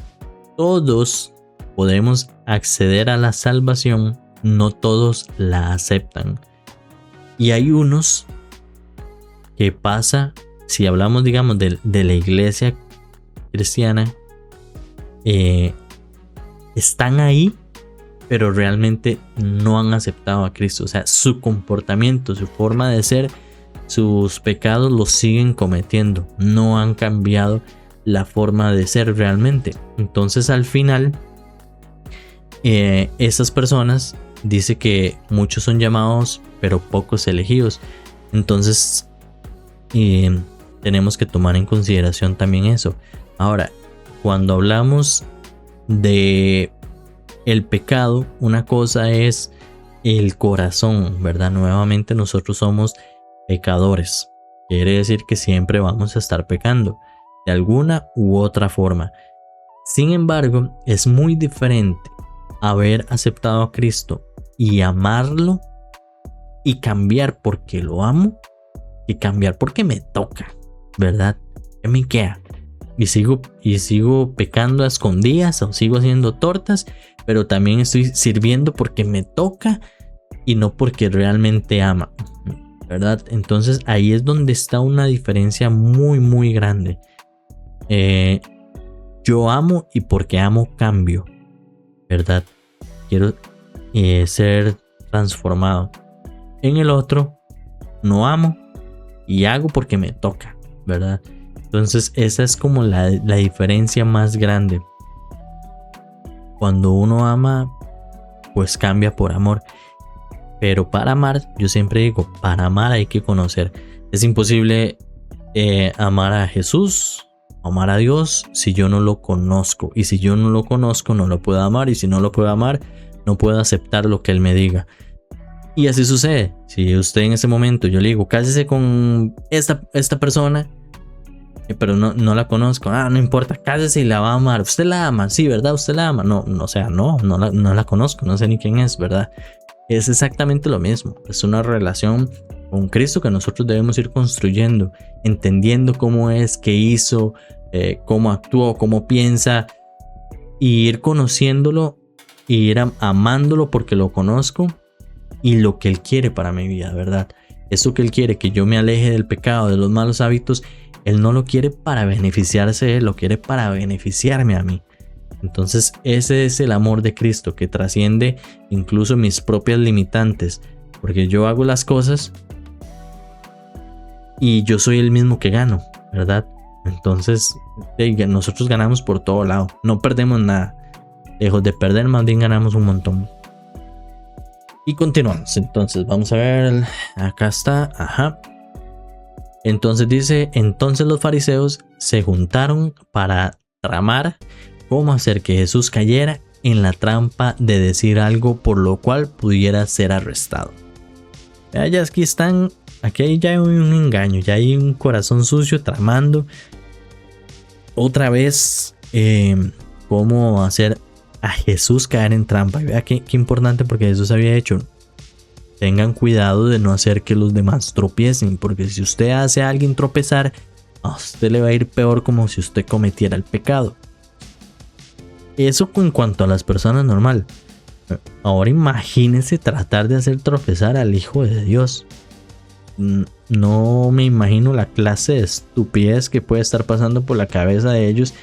todos podemos acceder a la salvación, no todos la aceptan. Y hay unos que pasa, si hablamos digamos de la iglesia cristiana, están ahí, pero realmente no han aceptado a Cristo. O sea, su comportamiento, su forma de ser, sus pecados los siguen cometiendo. No han cambiado la forma de ser realmente. Entonces al final, esas personas, dice que muchos son llamados, pero pocos elegidos. Entonces tenemos que tomar en consideración también eso. Ahora, cuando hablamos de el pecado, una cosa es el corazón, ¿verdad? Nuevamente nosotros somos pecadores. Quiere decir que siempre vamos a estar pecando de alguna u otra forma. Sin embargo, es muy diferente haber aceptado a Cristo y amarlo y cambiar porque lo amo que cambiar porque me toca, ¿verdad? ¿Qué me queda? Y sigo pecando a escondidas o sigo haciendo tortas, pero también estoy sirviendo porque me toca y no porque realmente ama, ¿verdad? Entonces ahí es donde está una diferencia muy muy grande. Yo amo y porque amo cambio, ¿verdad? Quiero ser transformado. En el otro no amo y hago porque me toca, ¿verdad? Entonces esa es como la diferencia más grande. Cuando uno ama, pues cambia por amor. Pero para amar, yo siempre digo, para amar hay que conocer. Es imposible amar a Jesús, amar a Dios, si yo no lo conozco. Y si yo no lo conozco, no lo puedo amar. Y si no lo puedo amar, no puedo aceptar lo que Él me diga. Y así sucede. Si usted en ese momento, yo le digo, cásese con esta persona, pero no la conozco. No importa, cásese y la va a amar. Usted la ama, sí, ¿verdad? Usted la ama. No la conozco, no sé ni quién es, ¿verdad? Es exactamente lo mismo. Es una relación con Cristo que nosotros debemos ir construyendo, entendiendo cómo es, qué hizo, cómo actuó, cómo piensa, y ir conociéndolo, y ir amándolo porque lo conozco y lo que Él quiere para mi vida, ¿verdad? Eso que Él quiere, que yo me aleje del pecado, de los malos hábitos, Él no lo quiere para beneficiarse de Él, lo quiere para beneficiarme a mí. Entonces ese es el amor de Cristo que trasciende incluso mis propias limitantes, porque yo hago las cosas y yo soy el mismo que gano, ¿verdad? Entonces nosotros ganamos por todo lado, no perdemos nada. Lejos de perder, más bien ganamos un montón. Y continuamos. Entonces vamos a ver, acá está, Entonces dice, entonces los fariseos se juntaron para tramar cómo hacer que Jesús cayera en la trampa de decir algo por lo cual pudiera ser arrestado. Ya aquí hay ya un engaño, ya hay un corazón sucio tramando otra vez cómo hacer a Jesús caer en trampa. Y vea qué importante, porque Jesús había hecho: tengan cuidado de no hacer que los demás tropiecen, porque si usted hace a alguien tropezar, a usted le va a ir peor como si usted cometiera el pecado. Eso en cuanto a las personas normal. Ahora imagínense tratar de hacer tropezar al Hijo de Dios. No me imagino la clase de estupidez que puede estar pasando por la cabeza de ellos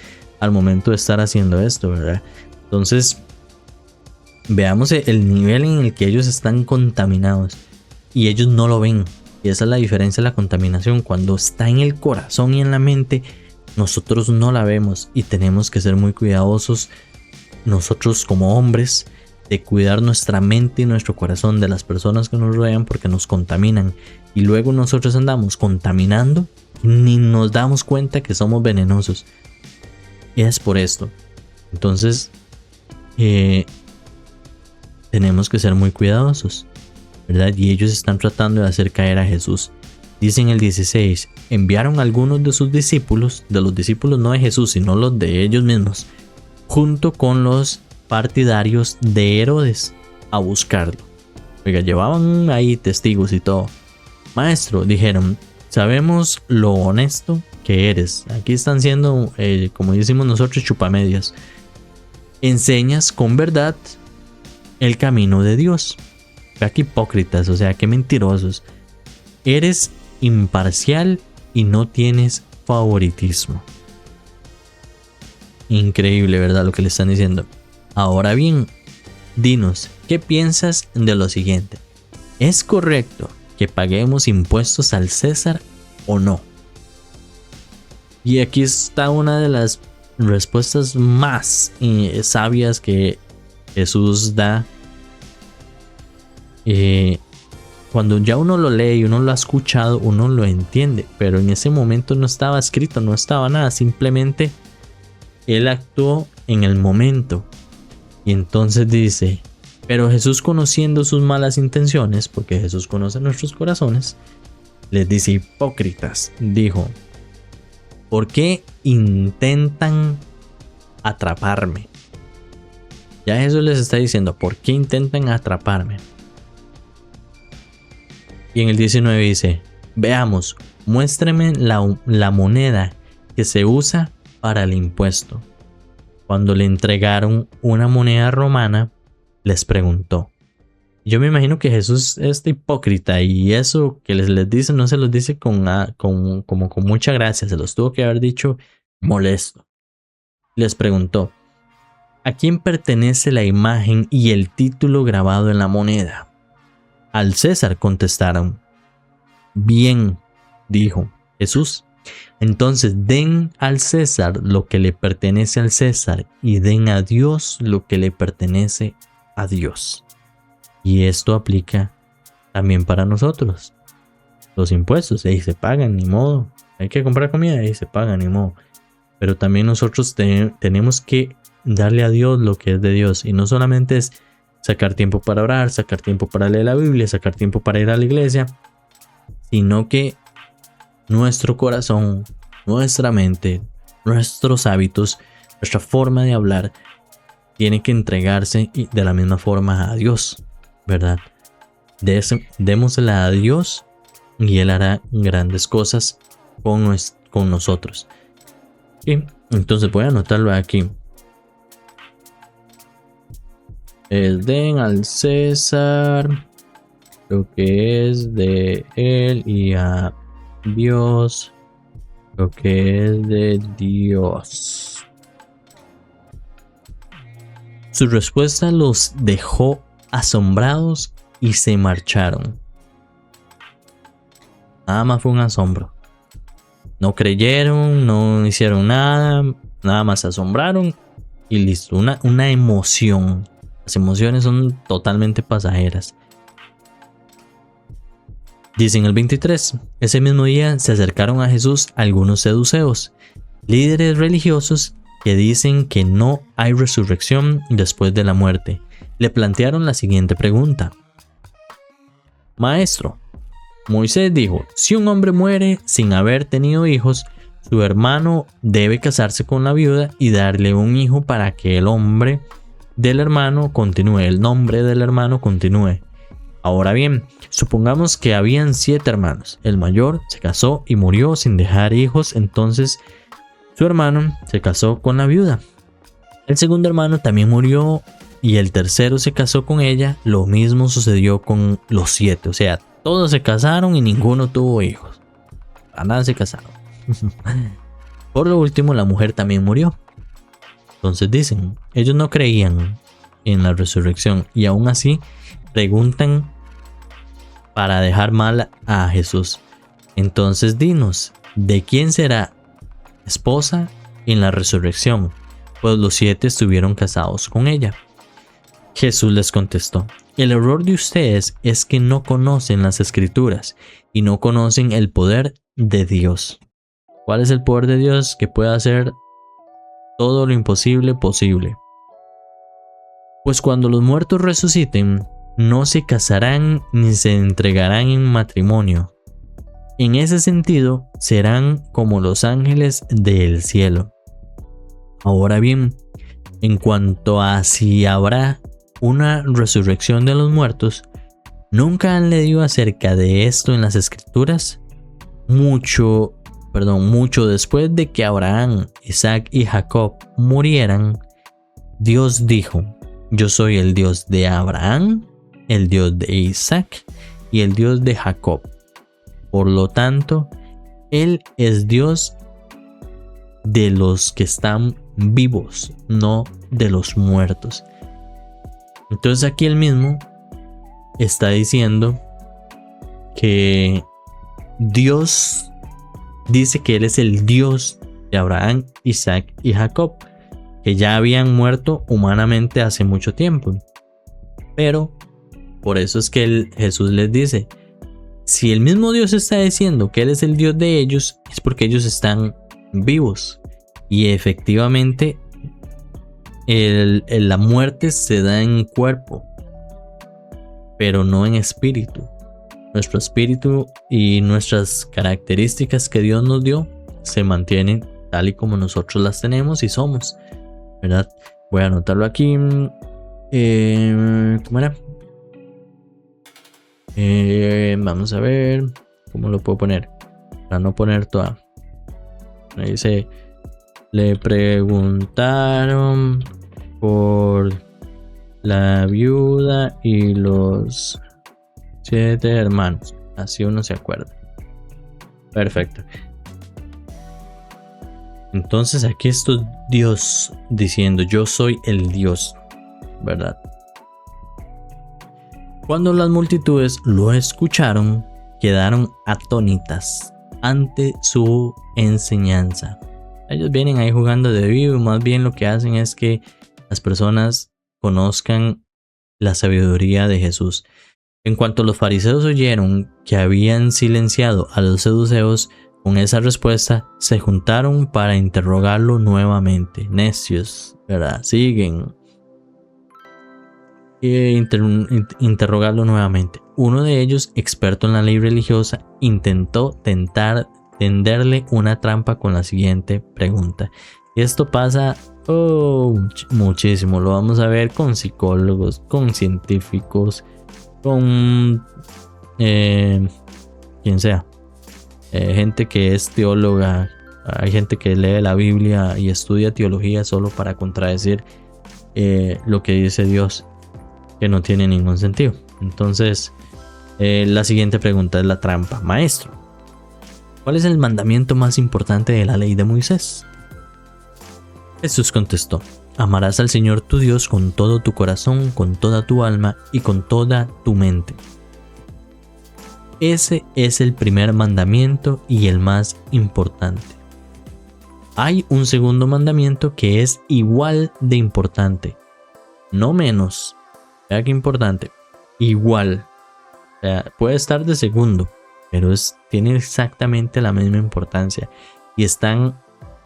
al momento de estar haciendo esto, ¿verdad? Entonces, veamos el nivel en el que ellos están contaminados y ellos no lo ven. Y esa es la diferencia de la contaminación. Cuando está en el corazón y en la mente, nosotros no la vemos, y tenemos que ser muy cuidadosos nosotros como hombres de cuidar nuestra mente y nuestro corazón de las personas que nos rodean, porque nos contaminan y luego nosotros andamos contaminando y ni nos damos cuenta que somos venenosos. Y es por esto. Entonces tenemos que ser muy cuidadosos, ¿verdad? Y ellos están tratando de hacer caer a Jesús Dice en el 16, enviaron algunos de sus discípulos, de los discípulos no de Jesús, sino los de ellos mismos, junto con los partidarios de Herodes, a buscarlo. Oiga, llevaban ahí testigos y todo. Maestro, dijeron, sabemos lo honesto que eres. Aquí están siendo, como decimos nosotros, chupamedias. Enseñas con verdad el camino de Dios. Vea qué hipócritas, o sea, qué mentirosos. Eres imparcial y no tienes favoritismo. Increíble, ¿verdad? Lo que le están diciendo. Ahora bien, dinos, ¿qué piensas de lo siguiente? ¿Es correcto que paguemos impuestos al César o no? Y aquí está una de las respuestas más sabias que Jesús da. Cuando ya uno lo lee, uno lo ha escuchado, uno lo entiende, pero en ese momento no estaba escrito, no estaba nada, simplemente él actuó en el momento. Y entonces dice, pero Jesús, conociendo sus malas intenciones, porque Jesús conoce nuestros corazones, les dice, hipócritas, dijo, ¿por qué intentan atraparme? Ya Jesús les está diciendo, ¿por qué intentan atraparme? Y en el 19 dice, veamos, muéstreme la moneda que se usa para el impuesto. Cuando le entregaron una moneda romana, les preguntó. Yo me imagino que Jesús es hipócrita y eso que les dice no se los dice con mucha gracia, se los tuvo que haber dicho molesto. Les preguntó, ¿a quién pertenece la imagen y el título grabado en la moneda? Al César, contestaron. Bien, dijo Jesús. Entonces den al César lo que le pertenece al César y den a Dios lo que le pertenece a Dios. Y esto aplica también para nosotros. Los impuestos, ahí se pagan, ni modo. Hay que comprar comida, ahí se pagan, ni modo. Pero también nosotros tenemos que darle a Dios lo que es de Dios. Y no solamente es sacar tiempo para orar, sacar tiempo para leer la Biblia, sacar tiempo para ir a la iglesia, sino que nuestro corazón, nuestra mente, nuestros hábitos, nuestra forma de hablar tiene que entregarse de la misma forma a Dios, ¿verdad? Démosela a Dios y Él hará grandes cosas con nosotros. Y entonces voy a anotarlo aquí. Den al César lo que es de él y a Dios lo que es de Dios. Su respuesta los dejó asombrados y se marcharon. Nada más fue un asombro. No creyeron, no hicieron nada, nada más se asombraron y listo. Una emoción. Las emociones son totalmente pasajeras. Dice en el 23, ese mismo día se acercaron a Jesús algunos saduceos, líderes religiosos que dicen que no hay resurrección después de la muerte. Le plantearon la siguiente pregunta. Maestro, Moisés dijo, si un hombre muere sin haber tenido hijos, su hermano debe casarse con la viuda y darle un hijo para que el nombre del hermano continúe. Ahora bien, supongamos que habían 7 hermanos. El mayor se casó y murió sin dejar hijos, entonces su hermano se casó con la viuda. El segundo hermano también murió y el tercero se casó con ella. Lo mismo sucedió con los 7, o sea, todos se casaron y ninguno tuvo hijos. A nada se casaron. Por lo último, la mujer también murió. Entonces dicen, ellos no creían en la resurrección y aún así preguntan para dejar mal a Jesús. Entonces dinos, ¿de quién será esposa en la resurrección? Pues los 7 estuvieron casados con ella. Jesús les contestó, el error de ustedes es que no conocen las Escrituras y no conocen el poder de Dios. ¿Cuál es el poder de Dios? Que puede hacer todo lo imposible posible. Pues cuando los muertos resuciten, no se casarán ni se entregarán en matrimonio. En ese sentido, serán como los ángeles del cielo. Ahora bien, en cuanto a si habrá una resurrección de los muertos, ¿nunca han leído acerca de esto en las escrituras? Mucho después de que Abraham, Isaac y Jacob murieran, Dios dijo: yo soy el Dios de Abraham, el Dios de Isaac y el Dios de Jacob. Por lo tanto, Él es Dios de los que están vivos, no de los muertos. Entonces aquí él mismo está diciendo que Dios dice que Él es el Dios de Abraham, Isaac y Jacob, que ya habían muerto humanamente hace mucho tiempo. Pero por eso es que Jesús les dice: si el mismo Dios está diciendo que Él es el Dios de ellos, es porque ellos están vivos. Y efectivamente la muerte se da en cuerpo, pero no en espíritu. Nuestro espíritu y nuestras características que Dios nos dio se mantienen tal y como nosotros las tenemos y somos, ¿verdad? Voy a anotarlo aquí. ¿Cómo era? Vamos a ver cómo lo puedo poner para no poner toda. Ahí dice: le preguntaron por la viuda y los 7 hermanos. Así uno se acuerda. Perfecto. Entonces aquí está Dios diciendo: yo soy el Dios, ¿verdad? Cuando las multitudes lo escucharon, quedaron atónitas ante su enseñanza. Ellos vienen ahí jugando de vivo y más bien lo que hacen es que las personas conozcan la sabiduría de Jesús. En cuanto los fariseos oyeron que habían silenciado a los saduceos con esa respuesta, se juntaron para interrogarlo nuevamente. Necios, ¿verdad? Siguen. Interrogarlo nuevamente. Uno de ellos, experto en la ley religiosa, intentó tenderle una trampa con la siguiente pregunta. Y esto pasa muchísimo. Lo vamos a ver con psicólogos, con científicos, con quien sea. Gente que es teóloga. Hay gente que lee la Biblia y estudia teología solo para contradecir lo que dice Dios, que no tiene ningún sentido. Entonces, la siguiente pregunta es la trampa. Maestro, ¿cuál es el mandamiento más importante de la ley de Moisés? Jesús contestó: amarás al Señor tu Dios con todo tu corazón, con toda tu alma y con toda tu mente. Ese es el primer mandamiento y el más importante. Hay un segundo mandamiento que es igual de importante, no menos. Vea qué importante, igual. O sea, puede estar de segundo, pero tiene exactamente la misma importancia y están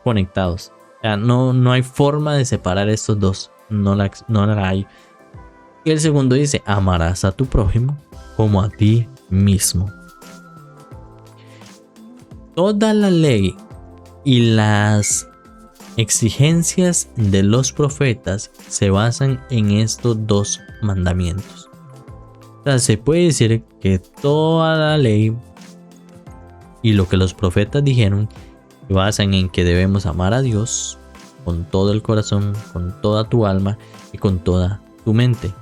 conectados. O sea, no hay forma de separar estos dos, no la hay. Y el segundo dice: amarás a tu prójimo como a ti mismo. Toda la ley y las exigencias de los profetas se basan en estos dos mandamientos. O sea, se puede decir que toda la ley y lo que los profetas dijeron se basan en que debemos amar a Dios con todo el corazón, con toda tu alma y con toda tu mente.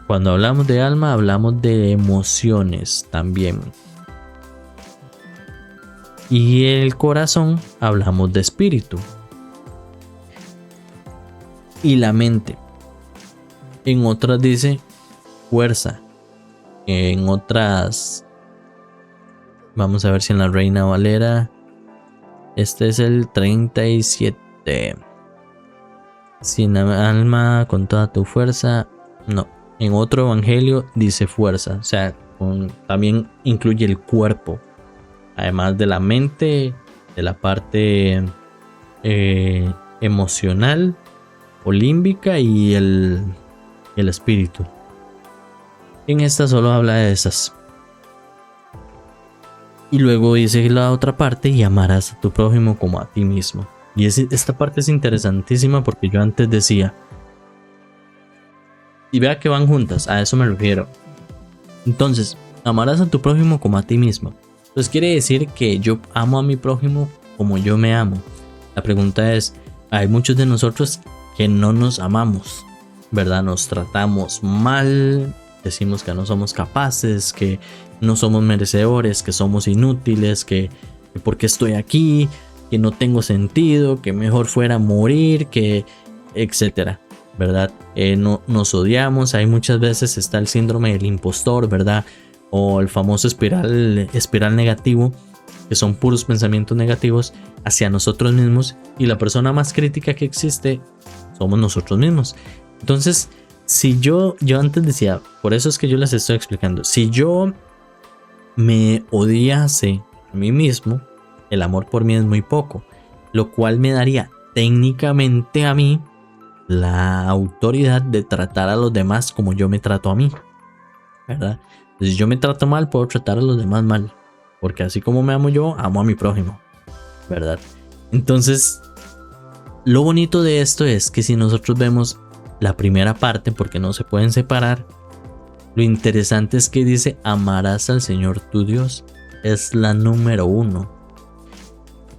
Cuando hablamos de alma, hablamos de emociones también. Y el corazón, hablamos de espíritu. Y la mente. En otras dice fuerza. En otras, vamos a ver si en la Reina Valera, este es el 37. Sin alma, con toda tu fuerza. No. En otro evangelio dice fuerza. O sea, también incluye el cuerpo. Además de la mente, de la parte emocional o límbica y el espíritu. En esta solo habla de esas. Y luego dice la otra parte, y amarás a tu prójimo como a ti mismo. Y esta parte es interesantísima porque yo antes decía, y vea que van juntas, a eso me refiero. Entonces, amarás a tu prójimo como a ti mismo. Entonces quiere decir que yo amo a mi prójimo como yo me amo. La pregunta es, hay muchos de nosotros que no nos amamos, ¿verdad? Nos tratamos mal, decimos que no somos capaces, que no somos merecedores, que somos inútiles, que porque estoy aquí, que no tengo sentido, que mejor fuera morir, que etcétera, ¿verdad? No, nos odiamos. Hay muchas veces está el síndrome del impostor, ¿verdad? O el famoso espiral negativo, que son puros pensamientos negativos hacia nosotros mismos, y la persona más crítica que existe somos nosotros mismos. Entonces, si yo antes decía, por eso es que yo les estoy explicando, si yo me odiase a mí mismo, el amor por mí es muy poco, lo cual me daría técnicamente a mí la autoridad de tratar a los demás como yo me trato a mí, ¿verdad? Si yo me trato mal, puedo tratar a los demás mal, porque así como me amo yo, amo a mi prójimo, ¿verdad? Entonces, lo bonito de esto es que si nosotros vemos la primera parte, porque no se pueden separar, lo interesante es que dice, amarás al Señor tu Dios, es la número 1.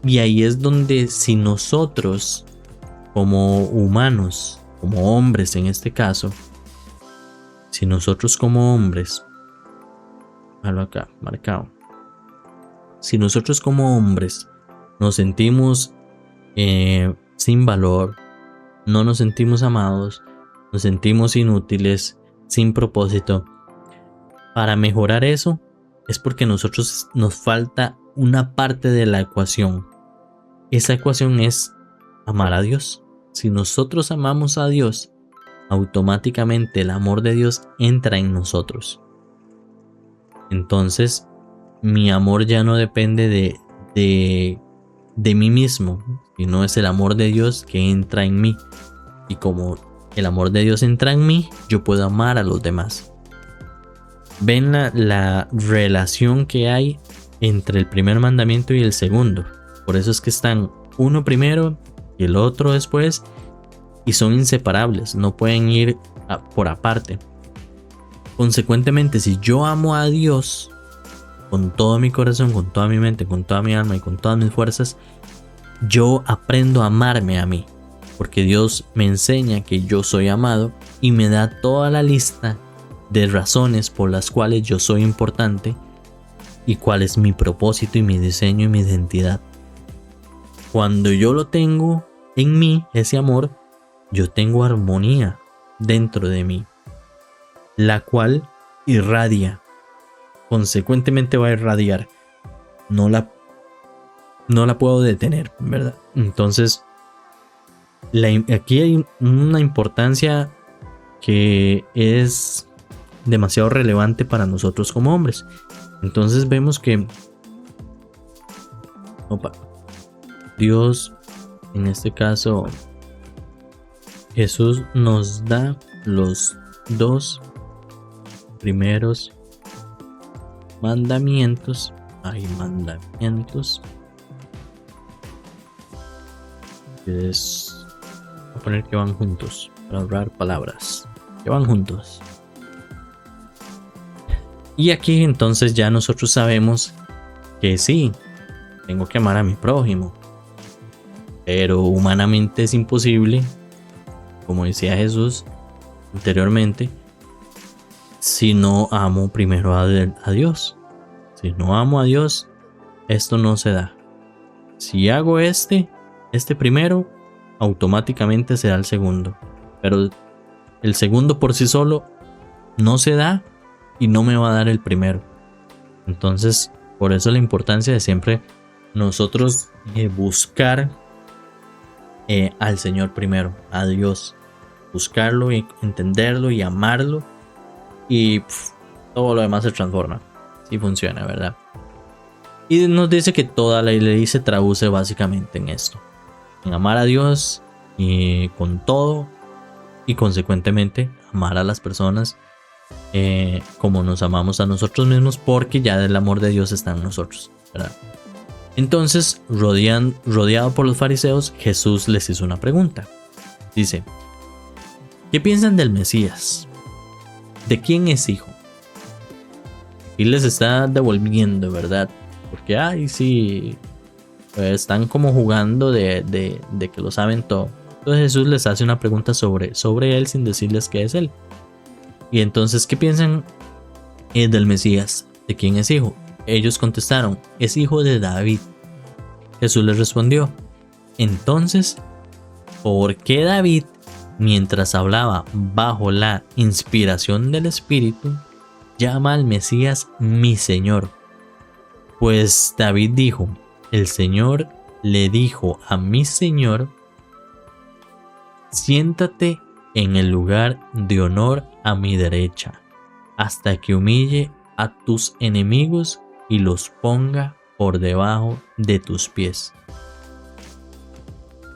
Y ahí es donde si nosotros, como humanos, como hombres en este caso, si nosotros como hombres, déjalo acá, marcado, si nosotros como hombres nos sentimos sin valor, no nos sentimos amados, nos sentimos inútiles, sin propósito, para mejorar eso es porque nosotros nos falta una parte de la ecuación. Esa ecuación es amar a Dios. Si nosotros amamos a Dios, automáticamente el amor de Dios entra en nosotros. Entonces, mi amor ya no depende de mí mismo, sino es el amor de Dios que entra en mí. Y como el amor de Dios entra en mí, yo puedo amar a los demás. ¿Ven la relación que hay entre el primer mandamiento y el segundo? Por eso es que están uno primero y el otro después, y son inseparables, no pueden ir por aparte. Consecuentemente, si yo amo a Dios con todo mi corazón, con toda mi mente, con toda mi alma y con todas mis fuerzas, yo aprendo a amarme a mí, porque Dios me enseña que yo soy amado y me da toda la lista de razones por las cuales yo soy importante y cuál es mi propósito y mi diseño y mi identidad. Cuando yo lo tengo en mí, ese amor, yo tengo armonía dentro de mí, la cual irradia, consecuentemente va a irradiar, no la puedo detener, ¿verdad? Entonces, aquí hay una importancia que es demasiado relevante para nosotros como hombres. Entonces vemos que Dios, en este caso Jesús, nos da los 2 primeros mandamientos. Hay mandamientos. Voy a poner que van juntos para ahorrar palabras. Que van juntos. Y aquí entonces ya nosotros sabemos que sí, tengo que amar a mi prójimo. Pero humanamente es imposible, como decía Jesús anteriormente, si no amo primero a Dios. Si no amo a Dios, esto no se da. Si hago este primero, automáticamente se da el segundo. Pero el segundo por sí solo no se da y no me va a dar el primero. Entonces, por eso la importancia de siempre nosotros buscar al Señor primero, a Dios. Buscarlo y entenderlo y amarlo. Y todo lo demás se transforma. Sí funciona, ¿verdad? Y nos dice que toda la ley se traduce básicamente en esto. En amar a Dios y con todo. Y consecuentemente amar a las personas como nos amamos a nosotros mismos, porque ya el amor de Dios está en nosotros, ¿verdad? Entonces, rodeado por los fariseos, Jesús les hizo una pregunta. Dice: ¿qué piensan del Mesías? ¿De quién es hijo? Y les está devolviendo, ¿verdad? Porque, sí, pues están como jugando de que lo saben todo. Entonces Jesús les hace una pregunta sobre él sin decirles qué es él. Y entonces, ¿qué piensan del Mesías? ¿De quién es hijo? Ellos contestaron: es hijo de David. Jesús les respondió: entonces, ¿por qué David, mientras hablaba bajo la inspiración del Espíritu, llama al Mesías mi Señor? Pues David dijo: el Señor le dijo a mi Señor: siéntate en el lugar de honor a mi derecha, hasta que humille a tus enemigos y los ponga por debajo de tus pies.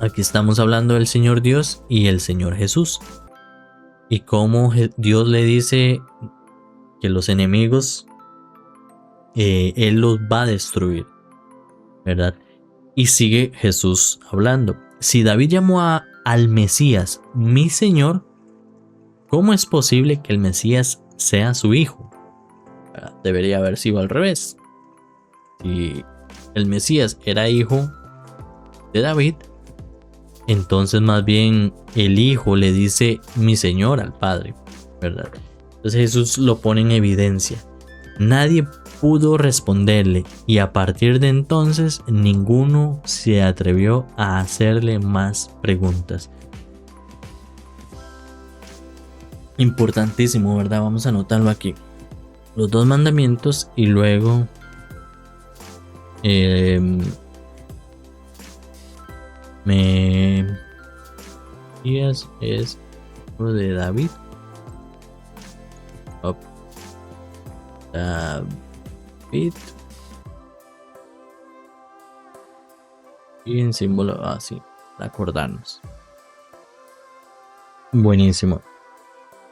Aquí estamos hablando del Señor Dios y el Señor Jesús, y cómo Dios le dice que los enemigos Él los va a destruir, ¿verdad? Y sigue Jesús hablando: si David llamó al Mesías mi Señor, ¿cómo es posible que el Mesías sea su hijo? Debería haber sido al revés. Si el Mesías era hijo de David, entonces más bien el hijo le dice mi Señor al Padre, ¿verdad? Entonces Jesús lo pone en evidencia. Nadie pudo responderle, y a partir de entonces ninguno se atrevió a hacerle más preguntas. Importantísimo, ¿verdad? Vamos a anotarlo aquí. Los 2 mandamientos y luego Mesías es uno de David. David. Y en símbolo así, para acordarnos. Buenísimo.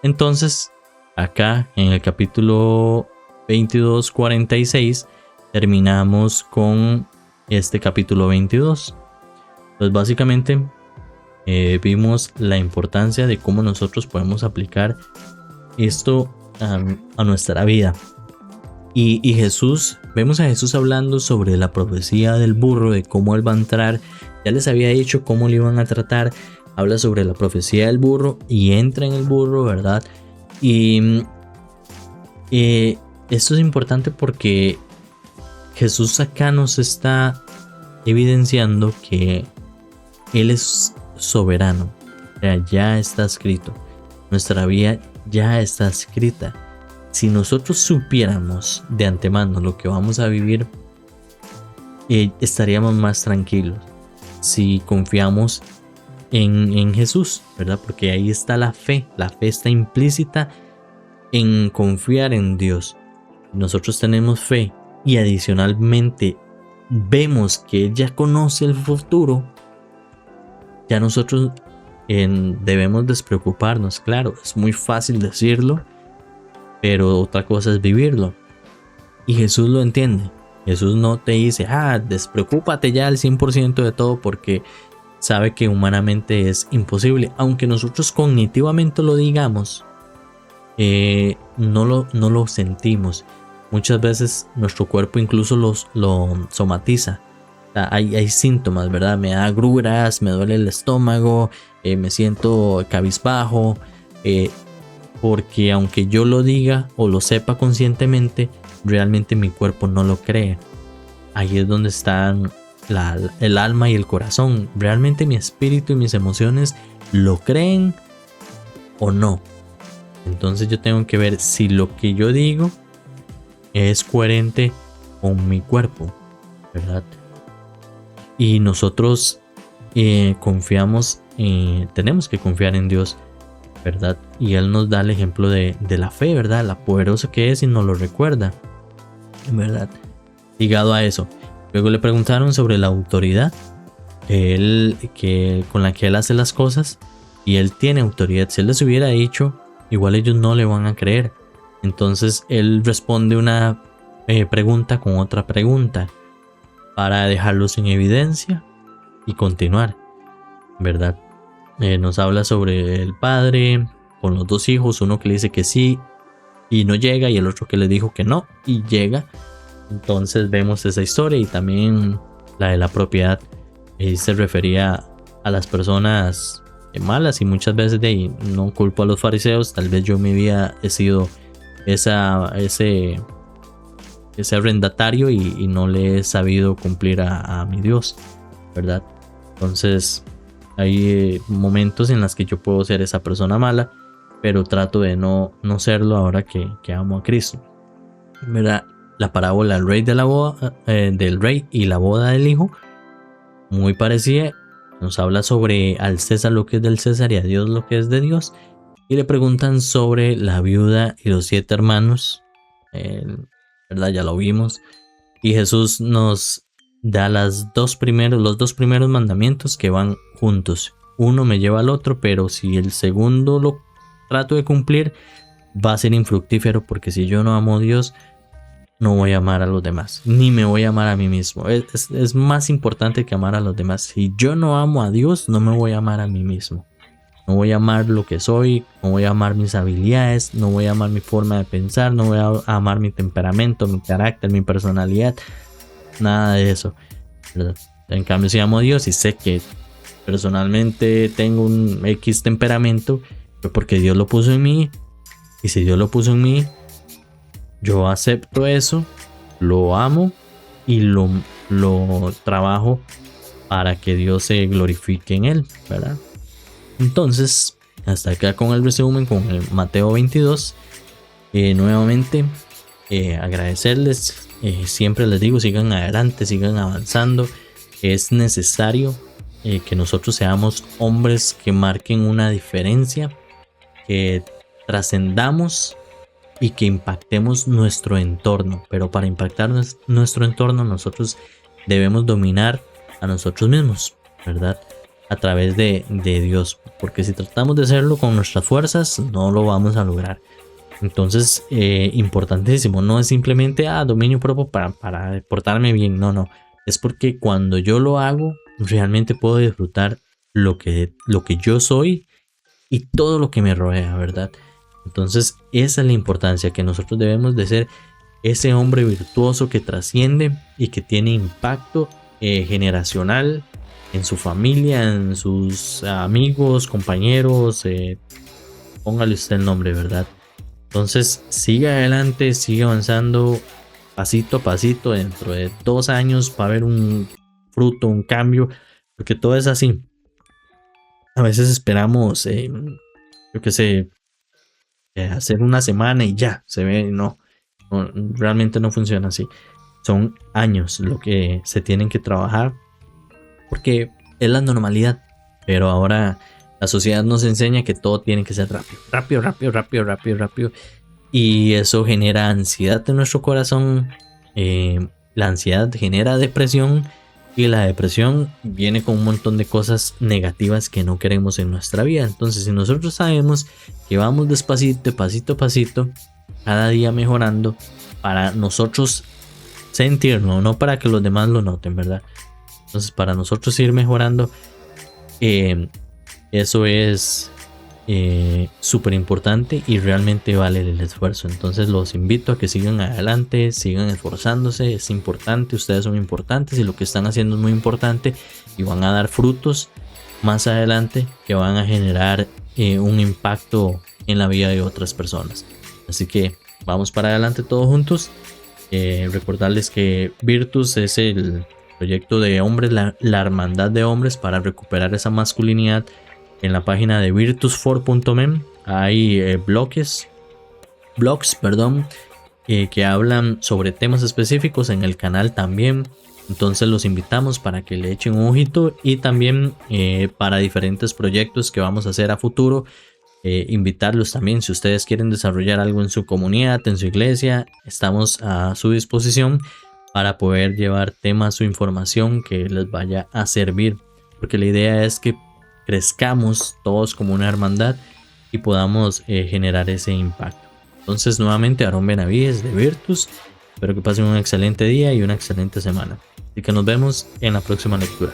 Entonces, acá en el capítulo 22:46 terminamos con este capítulo 22. Pues básicamente vimos la importancia de cómo nosotros podemos aplicar esto a nuestra vida. Y Jesús, vemos a Jesús hablando sobre la profecía del burro, de cómo él va a entrar. Ya les había dicho cómo le iban a tratar. Habla sobre la profecía del burro y entra en el burro, ¿verdad? Y esto es importante porque Jesús acá nos está evidenciando que Él es soberano. O sea, ya está escrito. Nuestra vida ya está escrita. Si nosotros supiéramos de antemano lo que vamos a vivir, estaríamos más tranquilos. Si confiamos en Jesús, ¿verdad? Porque ahí está la fe. La fe está implícita en confiar en Dios. Nosotros tenemos fe y adicionalmente vemos que Él ya conoce el futuro. Ya nosotros debemos despreocuparnos. Claro, es muy fácil decirlo, pero otra cosa es vivirlo. Y Jesús lo entiende. Jesús no te dice: despreocúpate ya al 100% de todo, porque sabe que humanamente es imposible. Aunque nosotros cognitivamente lo digamos, no lo sentimos. Muchas veces nuestro cuerpo incluso lo somatiza. O sea, hay síntomas, ¿verdad? Me da agruras, me duele el estómago, me siento cabizbajo, porque aunque yo lo diga o lo sepa conscientemente, realmente mi cuerpo no lo cree. Ahí es donde están el alma y el corazón. Realmente mi espíritu y mis emociones lo creen o no. Entonces yo tengo que ver si lo que yo digo es coherente con mi cuerpo, ¿verdad? Y nosotros confiamos, tenemos que confiar en Dios, ¿verdad? Y Él nos da el ejemplo de la fe, ¿verdad? La poderosa que es y nos lo recuerda, ¿verdad? Ligado a eso. Luego le preguntaron sobre la autoridad con la que Él hace las cosas, y Él tiene autoridad. Si Él les hubiera dicho, igual ellos no le van a creer. Entonces él responde una pregunta con otra pregunta para dejarlos en evidencia y continuar, ¿verdad? Nos habla sobre el padre con los dos hijos, uno que le dice que sí y no llega, y el otro que le dijo que no y llega. Entonces vemos esa historia, y también la de la propiedad. Se refería a las personas malas, y muchas veces de ahí no culpo a los fariseos. Tal vez yo en mi vida he sido ese arrendatario y no le he sabido cumplir a mi Dios, ¿verdad? Entonces hay momentos en los que yo puedo ser esa persona mala, pero trato de no serlo ahora que amo a Cristo, ¿verdad? La parábola del rey, del rey y la boda del hijo, muy parecida. Nos habla sobre al César lo que es del César y a Dios lo que es de Dios. Y le preguntan sobre la viuda y los 7 hermanos, ¿verdad? Ya lo vimos. Y Jesús nos da los dos primeros mandamientos que van juntos. Uno me lleva al otro, pero si el segundo lo trato de cumplir, va a ser infructífero, porque si yo no amo a Dios, no voy a amar a los demás, ni me voy a amar a mí mismo. Es más importante que amar a los demás. Si yo no amo a Dios, no me voy a amar a mí mismo. No voy a amar lo que soy, no voy a amar mis habilidades, no voy a amar mi forma de pensar, no voy a amar mi temperamento, mi carácter, mi personalidad, nada de eso, ¿verdad? En cambio, si amo a Dios y sé que personalmente tengo un X temperamento, pero porque Dios lo puso en mí, y si Dios lo puso en mí, yo acepto eso, lo amo y lo trabajo para que Dios se glorifique en él, ¿verdad? Entonces, hasta acá con el resumen, con el Mateo 22. Nuevamente, agradecerles. Siempre les digo, sigan adelante, sigan avanzando. Es necesario que nosotros seamos hombres que marquen una diferencia, que trascendamos y que impactemos nuestro entorno. Pero para impactar nuestro entorno, nosotros debemos dominar a nosotros mismos, ¿verdad? A través de Dios, porque si tratamos de hacerlo con nuestras fuerzas, no lo vamos a lograr. Entonces, importantísimo, no es simplemente dominio propio para portarme bien, no, es porque cuando yo lo hago, realmente puedo disfrutar lo que yo soy y todo lo que me rodea, ¿verdad? Entonces, esa es la importancia, que nosotros debemos de ser ese hombre virtuoso que trasciende y que tiene impacto generacional en su familia, en sus amigos, compañeros, póngale usted el nombre, ¿verdad? Entonces, siga adelante, siga avanzando pasito a pasito. Dentro de 2 años va a haber un fruto, un cambio, porque todo es así. A veces esperamos, yo qué sé, hacer una semana y ya se ve. No, realmente no funciona así. Son años lo que se tienen que trabajar, porque es la normalidad. Pero ahora la sociedad nos enseña que todo tiene que ser rápido. Y eso genera ansiedad en nuestro corazón. La ansiedad genera depresión. Y la depresión viene con un montón de cosas negativas que no queremos en nuestra vida. Entonces, si nosotros sabemos que vamos despacito, pasito a pasito, cada día mejorando, para nosotros sentirlo, no para que los demás lo noten, ¿verdad? Entonces, para nosotros ir mejorando, eso es súper importante y realmente vale el esfuerzo. Entonces los invito a que sigan adelante, sigan esforzándose. Es importante, ustedes son importantes y lo que están haciendo es muy importante, y van a dar frutos más adelante que van a generar un impacto en la vida de otras personas. Así que vamos para adelante todos juntos. Recordarles que Virtus es el proyecto de hombres, la hermandad de hombres para recuperar esa masculinidad. En la página de virtus4.mem hay blogs, que hablan sobre temas específicos. En el canal también. Entonces los invitamos para que le echen un ojito, y también para diferentes proyectos que vamos a hacer a futuro. Invitarlos también, si ustedes quieren desarrollar algo en su comunidad, en su iglesia, estamos a su disposición para poder llevar temas o información que les vaya a servir, porque la idea es que crezcamos todos como una hermandad y podamos generar ese impacto. Entonces, nuevamente, Aarón Benavides de Virtus. Espero que pasen un excelente día y una excelente semana. Así que nos vemos en la próxima lectura.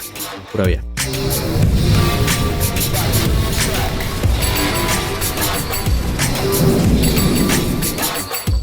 Pura vida.